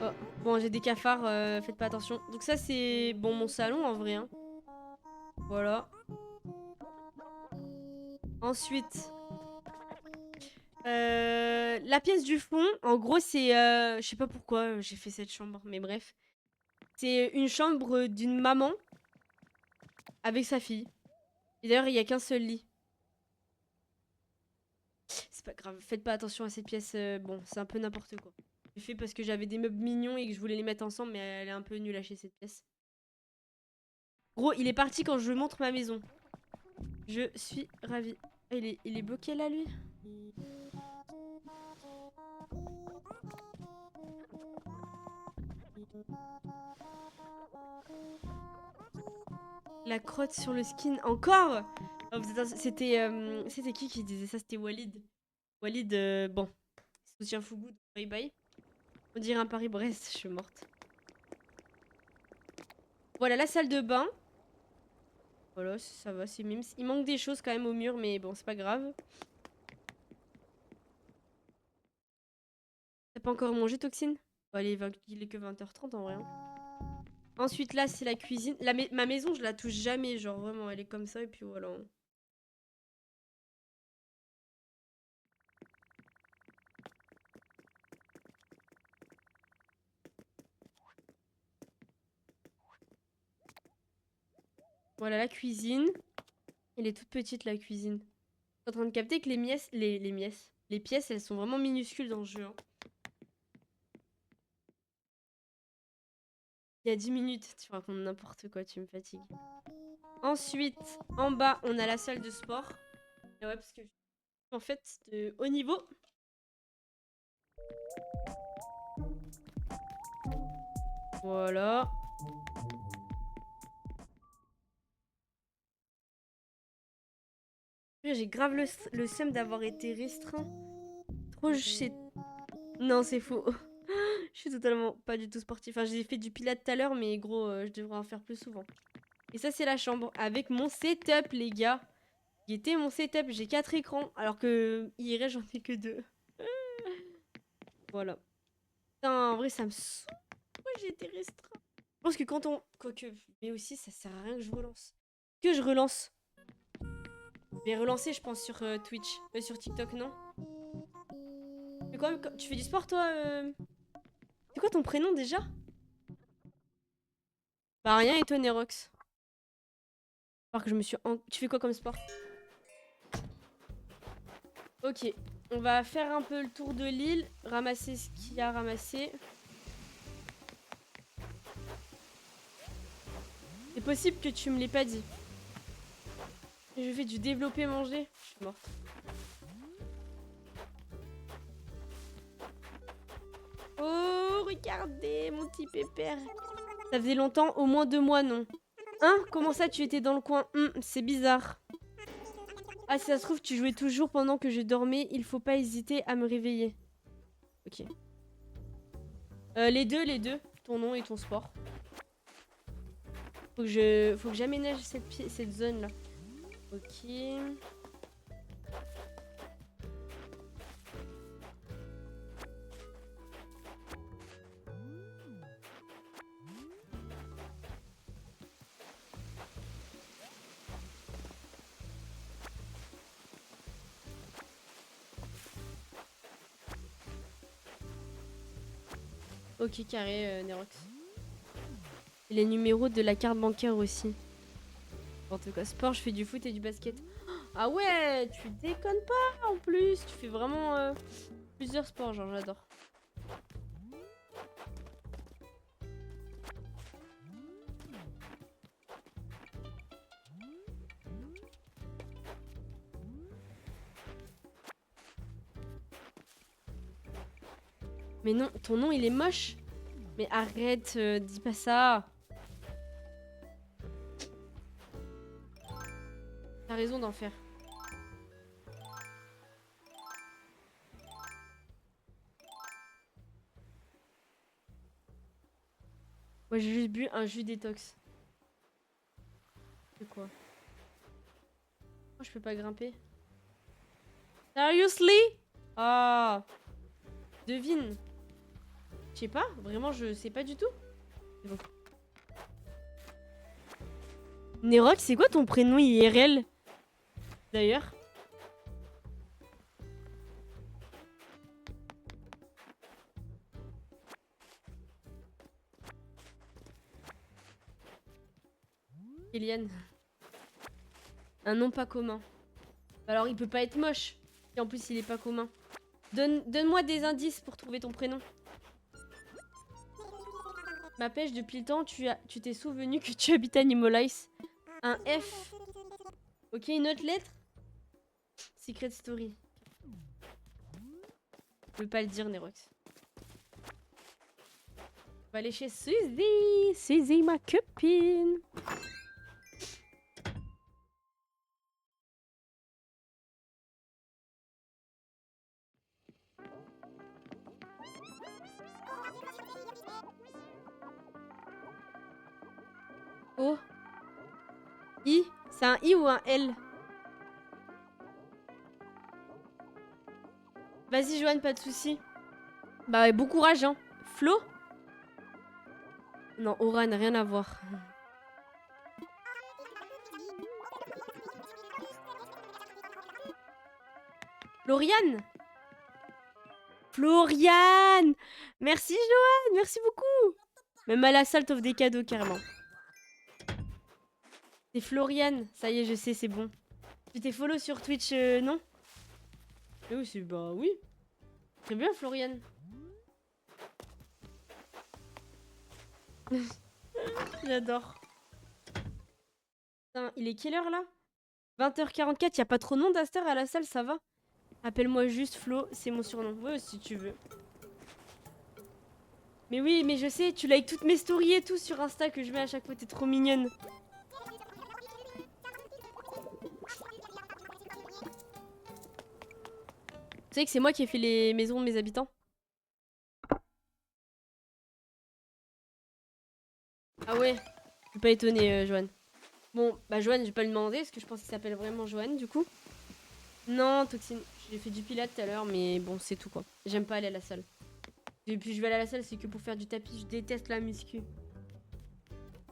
Oh, bon, j'ai des cafards, faites pas attention. Donc ça c'est bon mon salon en vrai. Hein. Voilà. Ensuite, la pièce du fond, en gros c'est, je sais pas pourquoi j'ai fait cette chambre, mais bref. C'est une chambre d'une maman avec sa fille. Et d'ailleurs il y a qu'un seul lit. C'est pas grave, faites pas attention à cette pièce, bon c'est un peu n'importe quoi. J'ai fait parce que j'avais des meubles mignons et que je voulais les mettre ensemble, mais elle est un peu nulle à chier cette pièce. Gros, il est parti quand je montre ma maison. Je suis ravie. Ah, il est bloqué là, lui? La crotte sur le skin. Encore? Oh, c'était qui disait ça? C'était Walid. Walid, bon. Soutien Fougou. Bye bye. On dirait un Paris-Brest. Je suis morte. Voilà, la salle de bain. Voilà, ça va, c'est mimes. Il manque des choses quand même au mur, mais bon, c'est pas grave. T'as pas encore mangé, Toxine? Bon, il est que 20h30 en vrai. Hein. Ensuite, là, c'est la cuisine. Ma maison, je la touche jamais. Genre, vraiment, elle est comme ça et puis voilà. Voilà la cuisine. Elle est toute petite, la cuisine. Je suis en train de capter que les pièces, elles sont vraiment minuscules dans le jeu. Hein. Il y a 10 minutes, tu racontes n'importe quoi, tu me fatigues. Ensuite, en bas, on a la salle de sport. Et ouais, parce que en fait, de haut niveau. Voilà. J'ai grave le seum d'avoir été restreint. Trop, je sais. Non, c'est faux. Je suis totalement pas du tout sportif. Enfin, j'ai fait du pilates tout à l'heure, mais gros, je devrais en faire plus souvent. Et ça, c'est la chambre avec mon setup, les gars. Qui était mon setup. J'ai 4 écrans, alors que hier, j'en ai que 2. Voilà. Putain, en vrai, ça me saoule. Pourquoi j'ai été restreint? Je pense que quand on... Quoique, mais aussi, ça sert à rien que je relance. Que je relance. Je vais relancer, je pense, sur Twitch. Sur TikTok, non? Mais quoi, tu fais du sport, toi C'est quoi ton prénom, déjà? Bah, rien, et toi, Nerox? Alors que je me suis... Tu fais quoi comme sport? Ok. On va faire un peu le tour de l'île. Ramasser ce qu'il y a à ramasser. C'est possible que tu me l'aies pas dit. Je fais du développer manger. Je suis morte. Oh, regardez mon petit pépère. Ça faisait longtemps, au moins 2 mois, non. Hein? Comment ça, tu étais dans le coin? C'est bizarre. Ah, si ça se trouve, tu jouais toujours pendant que je dormais. Il faut pas hésiter à me réveiller. Ok. Les deux. ton nom et ton sport. Faut que j'aménage cette zone là. Ok. Ok, carré, Nerox. Et les numéros de la carte bancaire aussi. En tout cas, sport, je fais du foot et du basket. Ah ouais, tu déconnes pas en plus. Tu fais vraiment plusieurs sports, genre j'adore. Mais non, ton nom il est moche. Mais arrête, dis pas ça. T'as raison d'en faire. Moi j'ai juste bu un jus détox. C'est quoi? Oh, je peux pas grimper. Seriously? Ah. Devine. Je sais pas, vraiment je sais pas du tout. C'est bon. Nerox, c'est quoi ton prénom IRL? D'ailleurs. Eliane. Un nom pas commun. Alors il peut pas être moche. Et en plus il est pas commun. Donne-moi des indices pour trouver ton prénom. Ma pêche, depuis le temps, tu t'es souvenu que tu habites Animalize. Un F. Ok, une autre lettre. Secret Story. Je veux pas le dire, Nerox. On va aller chez Suzy. Suzy, ma copine. Oh. I. C'est un I ou un L? Vas-y, Joanne, pas de soucis. Bah, ouais, bon courage, hein. Flo? Non, Oran, rien à voir. Floriane? Floriane! Merci, Joanne, merci beaucoup. Même à la salle, t'offres des cadeaux, carrément. C'est Floriane. Ça y est, je sais, c'est bon. Tu t'es follow sur Twitch, non? Oui, c'est... Bah oui. Très bien, Floriane. J'adore. Putain, il est quelle heure, là? 20h44, y a pas trop de monde à cette heure à la salle, ça va? Appelle-moi juste Flo, c'est mon surnom. Ouais, si tu veux. Mais oui, mais je sais, tu likes toutes mes stories et tout sur Insta que je mets à chaque fois, t'es trop mignonne. Tu sais que c'est moi qui ai fait les maisons de mes habitants? Ah ouais, je suis pas étonnée, Joanne. Bon, bah Joanne, je vais pas lui demander parce que je pense qu'il s'appelle vraiment Joanne du coup. Non, Toxine, j'ai fait du pilates tout à l'heure, mais bon, c'est tout quoi. J'aime pas aller à la salle. Et puis je vais aller à la salle, c'est que pour faire du tapis, je déteste la muscu.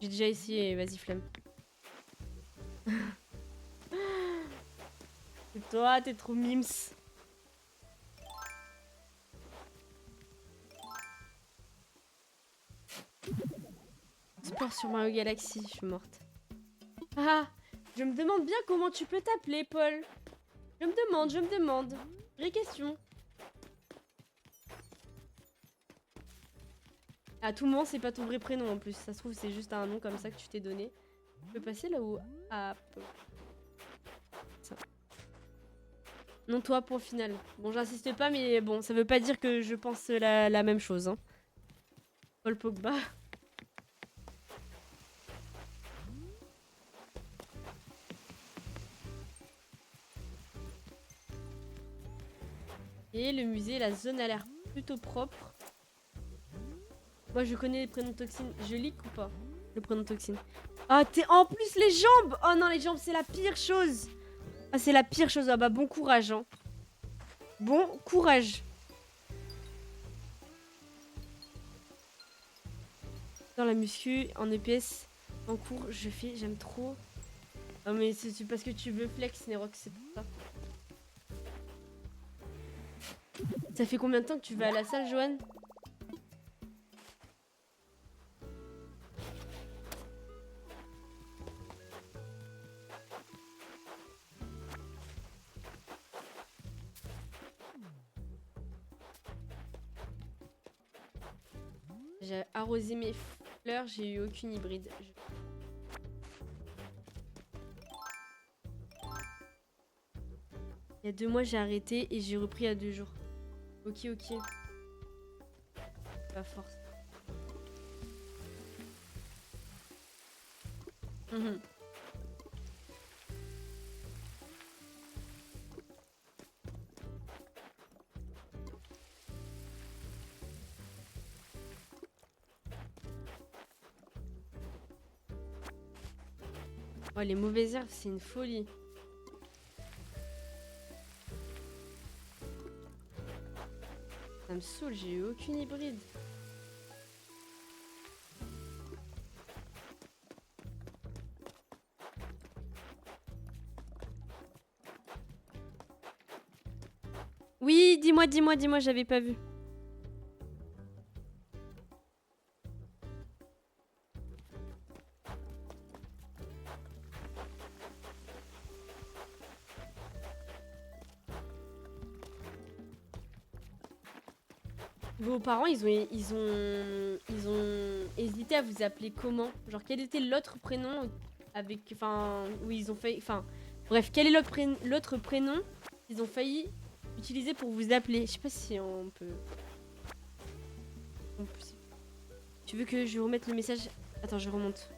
J'ai déjà essayé, vas-y flemme. C'est toi, t'es trop mims. Sport sur Mario Galaxy, je suis morte. Ah, je me demande bien comment tu peux t'appeler, Paul. Je me demande. Vraie question. À tout moment, c'est pas ton vrai prénom en plus. Ça se trouve, c'est juste un nom comme ça que tu t'es donné. Je peux passer là où... Ah, ça. Non, toi, point final. Bon, j'insiste pas, mais bon, ça veut pas dire que je pense la même chose. Hein. Paul Pogba. Et le musée, la zone a l'air plutôt propre. Moi, je connais les prénoms Toxine. Je leak ou pas? Le prénom Toxine. Ah, t'es en plus les jambes! Oh non, les jambes, c'est la pire chose! Ah, c'est la pire chose. Ah bah, bon courage, hein. Bon courage. Dans la muscu, en EPS, en cours, j'aime trop. Non mais c'est parce que tu veux flex, Nerox, c'est pour ça. Ça fait combien de temps que tu vas à la salle, Johan? J'ai arrosé mes fleurs, j'ai eu aucune hybride. Il y a 2 mois, j'ai arrêté et j'ai repris il y a 2 jours. Ok, ok. Pas force. Mhm. Oh, les mauvaises herbes, c'est une folie. Ça me saoule, j'ai eu aucune hybride. Oui, dis-moi, j'avais pas vu. Vos parents, ils ont hésité à vous appeler comment? Genre, quel était l'autre prénom avec... Enfin, où ils ont fait... Enfin, bref, quel est l'autre prénom qu'ils ont failli utiliser pour vous appeler? Je sais pas si on peut... Tu veux que je remette le message? Attends, je remonte.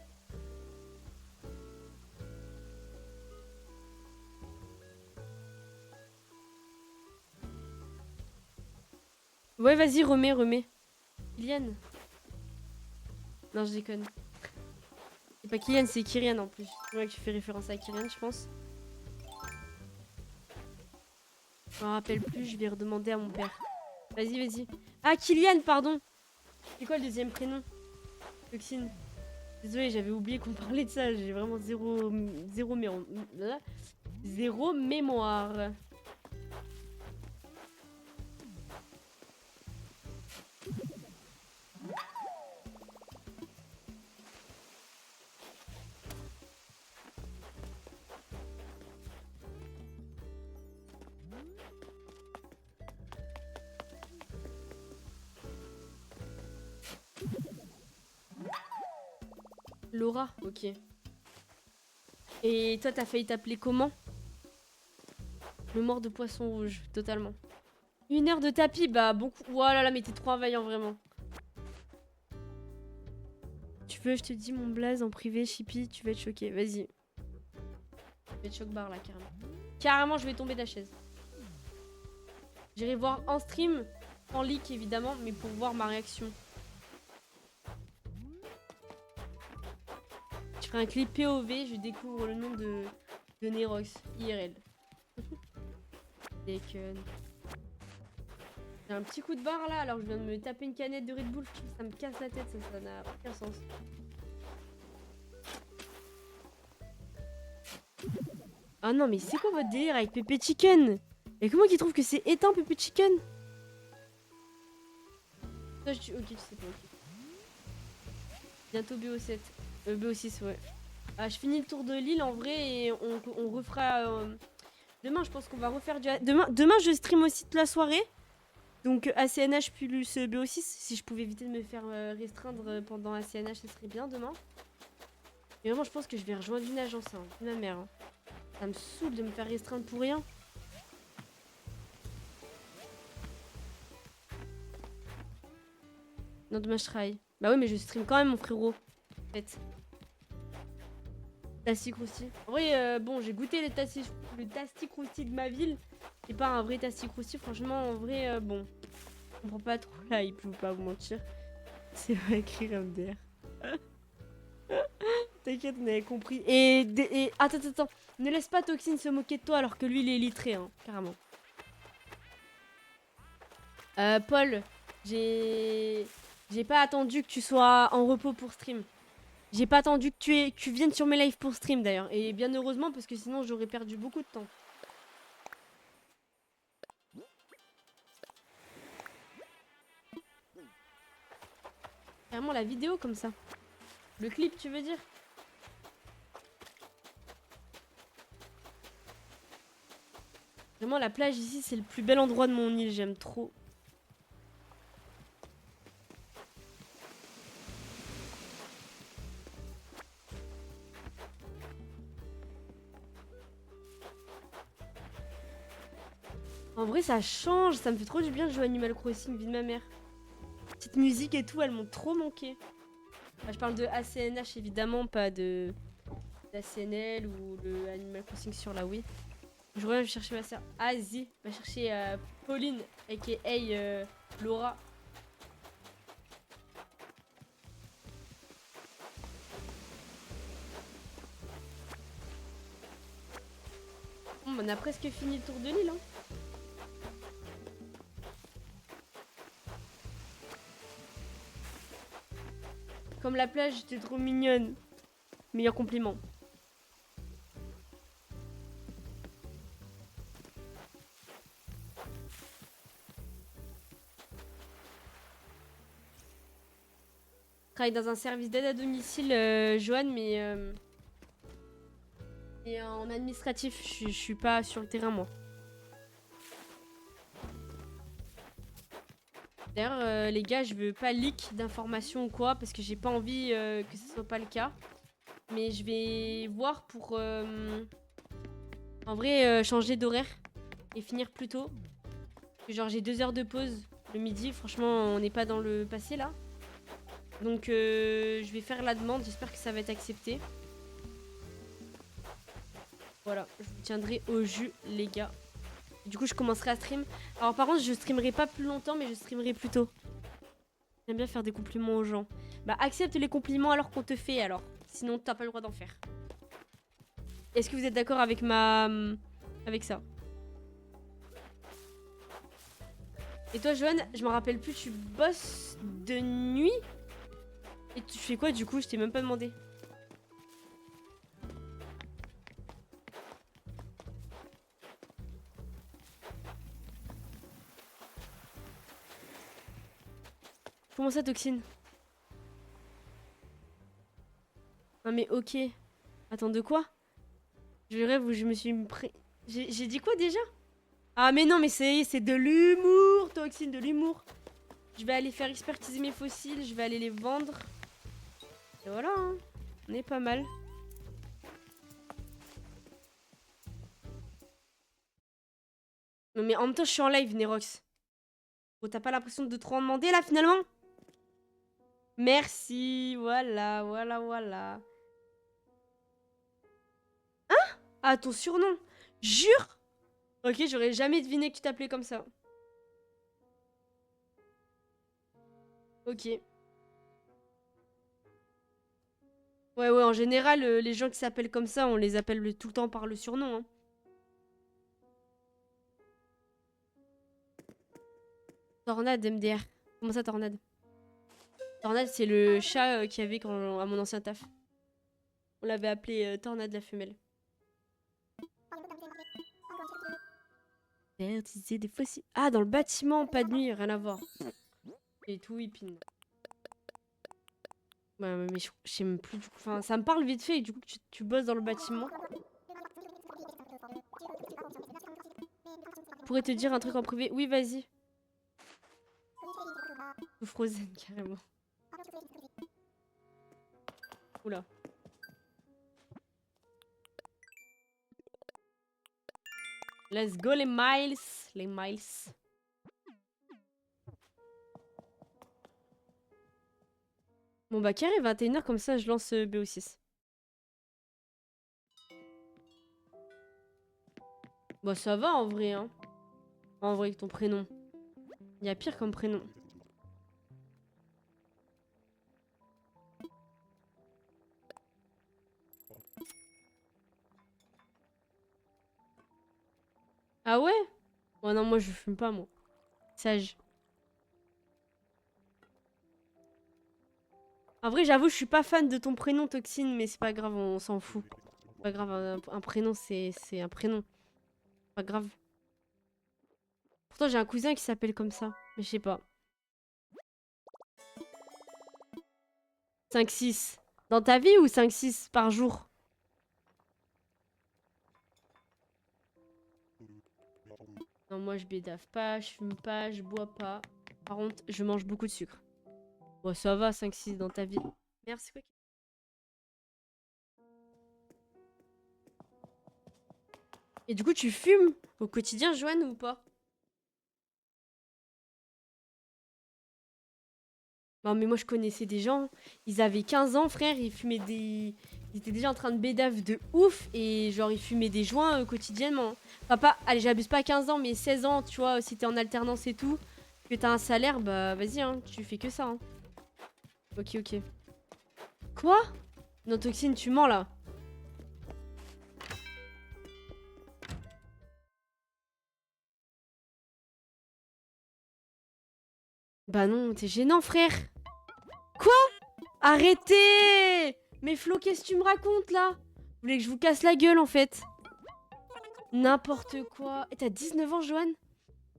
Ouais, vas-y, remets. Kylian? Non, je déconne. C'est pas Kylian, c'est Kyrian en plus. C'est vrai que tu fais référence à Kyrian, je pense. Je m'en rappelle plus, je vais redemander à mon père. Vas-y. Ah, Kylian, pardon. C'est quoi le deuxième prénom? Toxine. Désolée, j'avais oublié qu'on parlait de ça. J'ai vraiment zéro mémoire. Laura, ok. Et toi, t'as failli t'appeler comment? Le mort de poisson rouge, totalement. 1 heure de tapis, bah bon coup. Oh là là, mais t'es trop vaillant, vraiment. Tu veux, je te dis mon blaze en privé, Chippy, tu vas être choqué. Vas-y. Je vais être choc bar là, carrément. Carrément, je vais tomber de la chaise. J'irai voir en stream, en leak évidemment, mais pour voir ma réaction. Je ferai un clip POV, je découvre le nom de Nerox, IRL. Déconne. J'ai un petit coup de barre là, alors que je viens de me taper une canette de Red Bull. Ça me casse la tête, ça n'a aucun sens. Ah non, mais c'est quoi votre délire avec Pépé Chicken? Et comment qu'ils trouvent que c'est éteint Pépé Chicken? Ça, ok, tu sais pas, ok. Bientôt BO7. BO6, ouais. Ah, je finis le tour de l'île en vrai et on refera... Demain, je pense qu'on va refaire du... Demain, je stream aussi toute la soirée. Donc ACNH plus BO6. Si je pouvais éviter de me faire restreindre pendant ACNH, ce serait bien demain. Mais vraiment, je pense que je vais rejoindre une agence, hein, ma mère. Hein. Ça me saoule de me faire restreindre pour rien. Non, demain je travaille. Bah oui, mais je stream quand même, mon frérot. En fait. Tasty Crousty. En vrai, bon, j'ai goûté le Tasty Crousty de ma ville. C'est pas un vrai Tasty Crousty, franchement, en vrai, bon. Je comprends pas trop la hype, je vais pas vous mentir. C'est vrai, écrire MDR. T'inquiète, on avait compris. Et attends. Ne laisse pas Toxine se moquer de toi alors que lui, il est illettré, hein, carrément. Paul, j'ai pas attendu que tu sois en repos pour stream. J'ai pas attendu que tu viennes sur mes lives pour stream d'ailleurs. Et bien heureusement parce que sinon j'aurais perdu beaucoup de temps. Carrément la vidéo comme ça. Le clip tu veux dire? Vraiment la plage ici c'est le plus bel endroit de mon île, j'aime trop. En vrai ça change, ça me fait trop du bien de jouer à Animal Crossing, vie de ma mère. Petite musique et tout, elles m'ont trop manqué. Enfin, je parle de ACNH évidemment, pas de d'ACNL ou le Animal Crossing sur la Wii. Je reviens chercher ma soeur. Ah, vas-y, va chercher Pauline, aka Laura. Bon, on a presque fini le tour de l'île. Hein. Comme la plage, t'es trop mignonne. Meilleur compliment. Je travaille dans un service d'aide à domicile, Joanne, mais et en administratif. Je suis pas sur le terrain, moi. D'ailleurs, les gars, je veux pas leak d'informations ou quoi, parce que j'ai pas envie que ce soit pas le cas. Mais je vais voir pour, en vrai, changer d'horaire et finir plus tôt. Genre, j'ai 2 heures de pause le midi. Franchement, on n'est pas dans le passé, là. Donc, je vais faire la demande. J'espère que ça va être accepté. Voilà, je vous tiendrai au jus, les gars. Du coup, je commencerai à stream. Alors, par contre, je streamerai pas plus longtemps, mais je streamerai plus tôt. J'aime bien faire des compliments aux gens. Bah, accepte les compliments alors qu'on te fait, alors. Sinon, t'as pas le droit d'en faire. Est-ce que vous êtes d'accord avec avec ça? Et toi, Joanne, je me rappelle plus, tu bosses de nuit? Et tu fais quoi, du coup? Je t'ai même pas demandé. Comment ça, Toxine? Non mais ok. Attends, de quoi? Je rêve où je me suis pris... J'ai dit quoi déjà? Ah mais non, mais c'est de l'humour, Toxine, de l'humour. Je vais aller faire expertiser mes fossiles, je vais aller les vendre. Et voilà, hein. On est pas mal. Non mais en même temps, je suis en live, Nerox. Oh, t'as pas l'impression de trop en demander là, finalement? Merci, voilà. Ah, ton surnom? Jure? Ok, j'aurais jamais deviné que tu t'appelais comme ça. Ok. Ouais, en général, les gens qui s'appellent comme ça, on les appelle tout le temps par le surnom. Hein. Tornade MDR. Comment ça, Tornade? Tornade, c'est le chat qu'il y avait à mon ancien taf. On l'avait appelé Tornade la femelle. Utiliser des fossiles. Ah, dans le bâtiment, pas de nuit, rien à voir. Et tout, Ipine. Bah, mais je sais même plus du coup. Enfin, ça me parle vite fait et du coup, tu bosses dans le bâtiment. Je pourrais te dire un truc en privé. Oui, vas-y. Ou Frozen, carrément. Oula. Let's go les miles. Les miles. Bon bah carré, 21h comme ça je lance BO6. Bah ça va en vrai hein. En vrai avec ton prénom. Il y a pire comme prénom. Ah ouais? Oh non, moi je fume pas, moi. Sage. En vrai, j'avoue, je suis pas fan de ton prénom, Toxine, mais c'est pas grave, on s'en fout. C'est pas grave, un prénom, c'est un prénom. Pas grave. Pourtant, j'ai un cousin qui s'appelle comme ça, mais je sais pas. 5-6. Dans ta vie ou 5-6 par jour? Non, moi je bédave pas, je fume pas, je bois pas. Par contre, je mange beaucoup de sucre. Bon, ça va, 5-6 dans ta vie. Merde, c'est quoi? Et du coup, tu fumes au quotidien, Joanne, ou pas? Non, mais moi je connaissais des gens, ils avaient 15 ans, frère, ils fumaient des. Ils étaient déjà en train de bédave de ouf et genre ils fumaient des joints quotidiennement. Enfin, pas, allez, j'abuse pas 15 ans, mais 16 ans, tu vois, si t'es en alternance et tout, que t'as un salaire, bah vas-y, hein, tu fais que ça. Hein. Ok, ok. Quoi? Non, Toxine, tu mens là. Bah non, t'es gênant, frère. Quoi? Arrêtez! Mais Flo, qu'est-ce que tu me racontes là? Vous voulez que je vous casse la gueule en fait? N'importe quoi. Et t'as 19 ans, Joanne?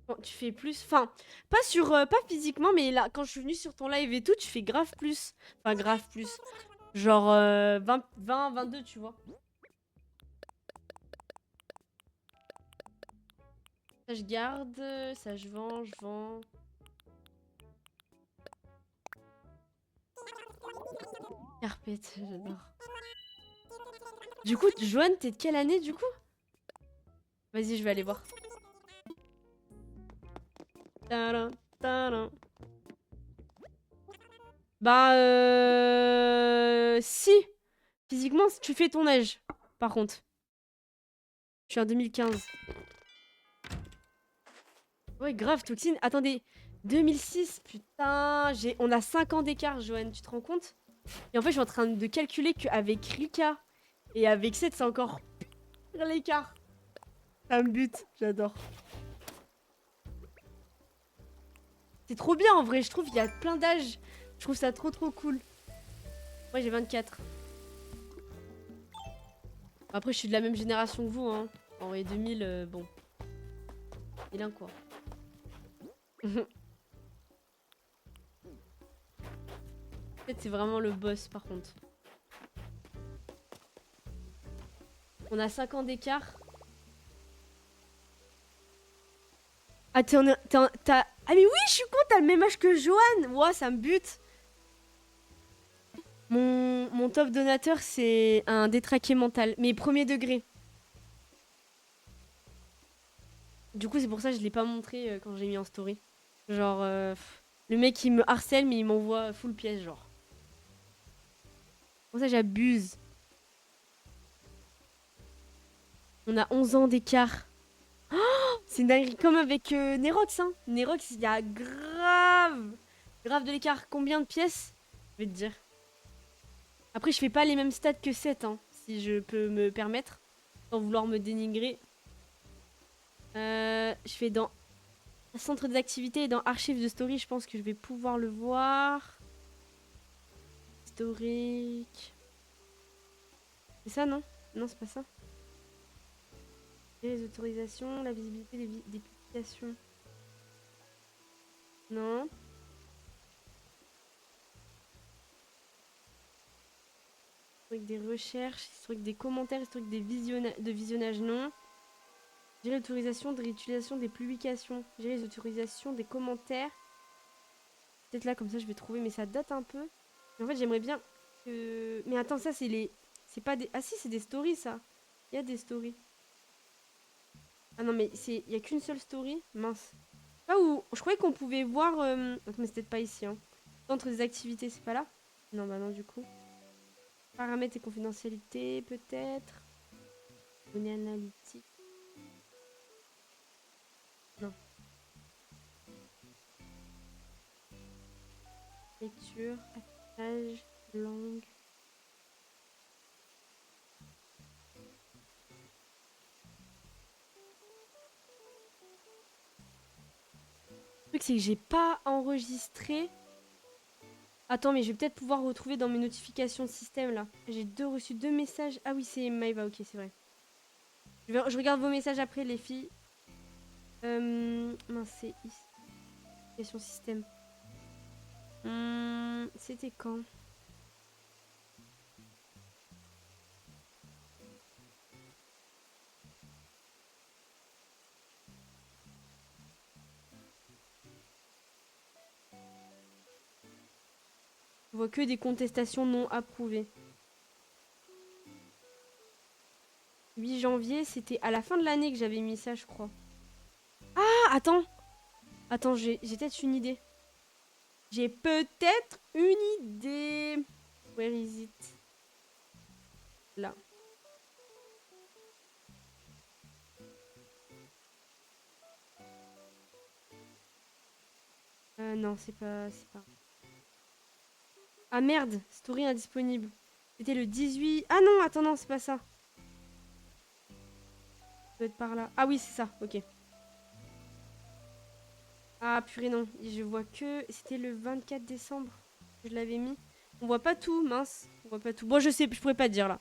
Bon, tu fais plus. Enfin, pas sur. Pas physiquement, mais là, quand je suis venue sur ton live et tout, tu fais grave plus. Enfin, grave plus. Genre 20, 22, tu vois. Ça, je garde. Ça, je vends, je vends. Carpette, j'adore. Du coup, Joanne, t'es de quelle année du coup? Vas-y, je vais aller voir. Tadam, tadam. Bah, si. Physiquement, tu fais ton âge. Par contre. Je suis en 2015. Ouais, grave, Toxine. Attendez. 2006, putain. On a 5 ans d'écart, Joanne. Tu te rends compte? Et en fait, je suis en train de calculer qu'avec Rika et avec 7, c'est encore pire l'écart. Ça me bute. J'adore. C'est trop bien, en vrai. Je trouve qu'il y a plein d'âges. Je trouve ça trop, trop cool. Moi, j'ai 24. Après, je suis de la même génération que vous, hein. En vrai, 2000, bon. 2001, quoi. Peut-être c'est vraiment le boss, par contre. On a 5 ans d'écart. Ah, Ah, mais oui, je suis con, t'as le même âge que Johan. Ouah, ça me bute. Mon top donateur, c'est un détraqué mental. Mais premier degré. Du coup, c'est pour ça que je l'ai pas montré quand j'ai mis en story. Genre, le mec, il me harcèle, mais il m'envoie full pièce, genre. Pour ça, j'abuse. On a 11 ans d'écart. C'est une dinguerie, comme avec Nerox, hein. Nerox, il y a grave de l'écart. Combien de pièces? Je vais te dire. Après, je fais pas les mêmes stats que 7, hein, si je peux me permettre, sans vouloir me dénigrer. Je fais dans centre des activités et dans archives de story, je pense que je vais pouvoir le voir. Historique. C'est ça, non? Non, c'est pas ça. Et les autorisations, la visibilité des publications. Non. Historique des recherches, historique des commentaires, historique de visionnage, non. Gérer l'autorisation de réutilisation des publications. Gérer les autorisations des commentaires. Peut-être là, comme ça, je vais trouver, mais ça date un peu. En fait, j'aimerais bien que... Mais attends, ça, c'est les... C'est pas des... Ah si, c'est des stories, ça. Il y a des stories. Ah non, mais c'est... Il y a qu'une seule story. Mince. Ah, où... Je croyais qu'on pouvait voir... Attends, mais c'est peut-être pas ici, hein. Centre des activités, c'est pas là? Non, bah non, du coup. Paramètres et confidentialité, peut-être. Données analytiques. Non. Lecture, affichage, langue. truc, c'est que j'ai pas enregistré. Attends, mais je vais peut-être pouvoir retrouver dans mes notifications de système, là. J'ai reçu 2 messages. Ah oui, c'est Maïva, ok, c'est vrai. Je regarde vos messages après, les filles. Mince, c'est ici. Notification système. C'était quand? Je vois que des contestations non approuvées. 8 janvier, c'était à la fin de l'année que j'avais mis ça, je crois. Ah, attends. Attends, j'ai peut-être une idée. J'ai peut-être une idée. Where is it? Là. Non, c'est pas... Ah merde, story indisponible. C'était le 18... Ah non, attends, non, c'est pas ça. Ça doit être par là. Ah oui, c'est ça, ok. Ah purée, non. Je vois que... C'était le 24 décembre que je l'avais mis. On voit pas tout, mince. On voit pas tout. Bon, je sais, je pourrais pas te dire, là.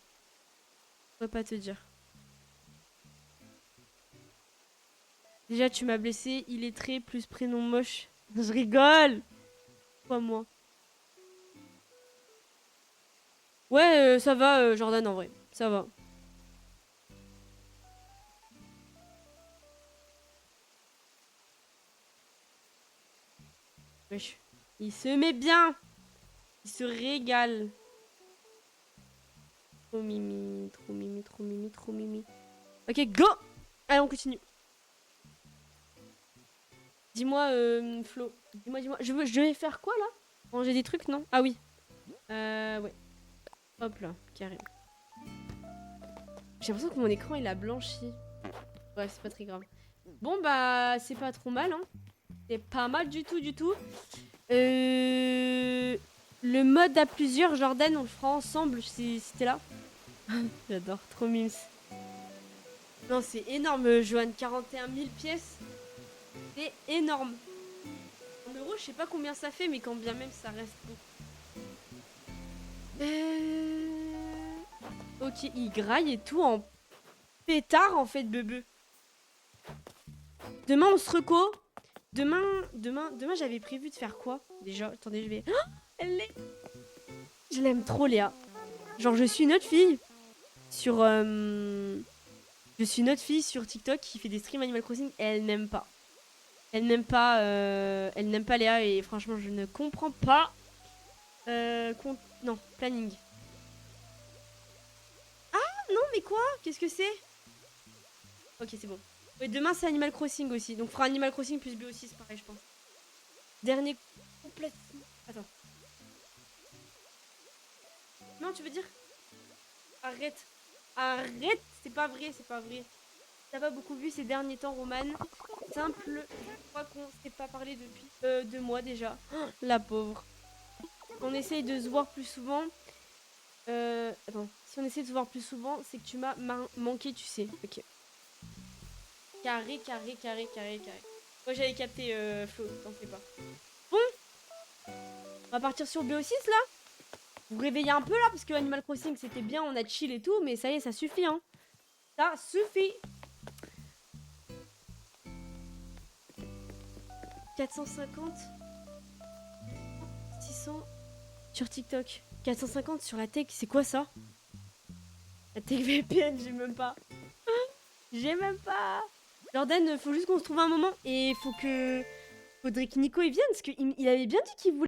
Je pourrais pas te dire. Déjà, tu m'as blessé. Illettré plus prénom moche. Je rigole. Pas moi. Ouais, ça va, Jordan, en vrai. Ça va. Wesh. Il se met bien. Il se régale. Trop mimi, trop mimi, trop mimi, trop mimi. Ok, go. Allez, on continue. Dis-moi, Flo. Dis-moi. Je vais faire quoi, là? Ranger des trucs, non? Ah oui. Ouais. Hop là, carré. J'ai l'impression que mon écran, il a blanchi. Bref, c'est pas très grave. Bon, bah, c'est pas trop mal, hein. C'est pas mal du tout, du tout. Le mode à plusieurs, Jordan, on le fera ensemble si t'es là. J'adore, trop mimes. Non, c'est énorme, Johan. 41 000 pièces. C'est énorme. En euros, je sais pas combien ça fait, mais quand bien même, ça reste beaucoup. Ok, il graille et tout en pétard, en fait, bebe. Demain, on se reco. Demain, j'avais prévu de faire quoi? Déjà, attendez, je vais... Oh, elle est... Je l'aime trop, Léa. Genre, je suis une autre fille sur... Je suis une autre fille sur TikTok qui fait des streams Animal Crossing et elle n'aime pas. Elle n'aime pas Léa et franchement, je ne comprends pas. Non, planning. Ah, non, mais quoi? Qu'est-ce que c'est? Ok, c'est bon. Ouais, demain, c'est Animal Crossing aussi. Donc, on fera Animal Crossing plus BO6, c'est pareil, je pense. Dernier complètement... Attends. Non, tu veux dire? Arrête. Arrête, c'est pas vrai, c'est pas vrai. T'as pas beaucoup vu ces derniers temps, Roman. Simple, je crois qu'on s'est pas parlé depuis 2 mois déjà. Oh, la pauvre. On essaye de se voir plus souvent. Attends, si on essaie de se voir plus souvent, c'est que tu m'as manqué, tu sais. Ok. Carré. Moi j'avais capté Flo, t'en fais pas. Bon, on va partir sur BO6 là. Vous réveillez un peu là, parce que Animal Crossing c'était bien, on a chill et tout, mais ça y est, ça suffit hein. Ça suffit. 450 600 sur TikTok. 450 sur la tech, c'est quoi ça? La tech VPN, j'ai même pas. J'ai même pas. Jordan, faut juste qu'on se trouve un moment et faudrait que Nico il vienne parce qu'il avait bien dit qu'il voulait.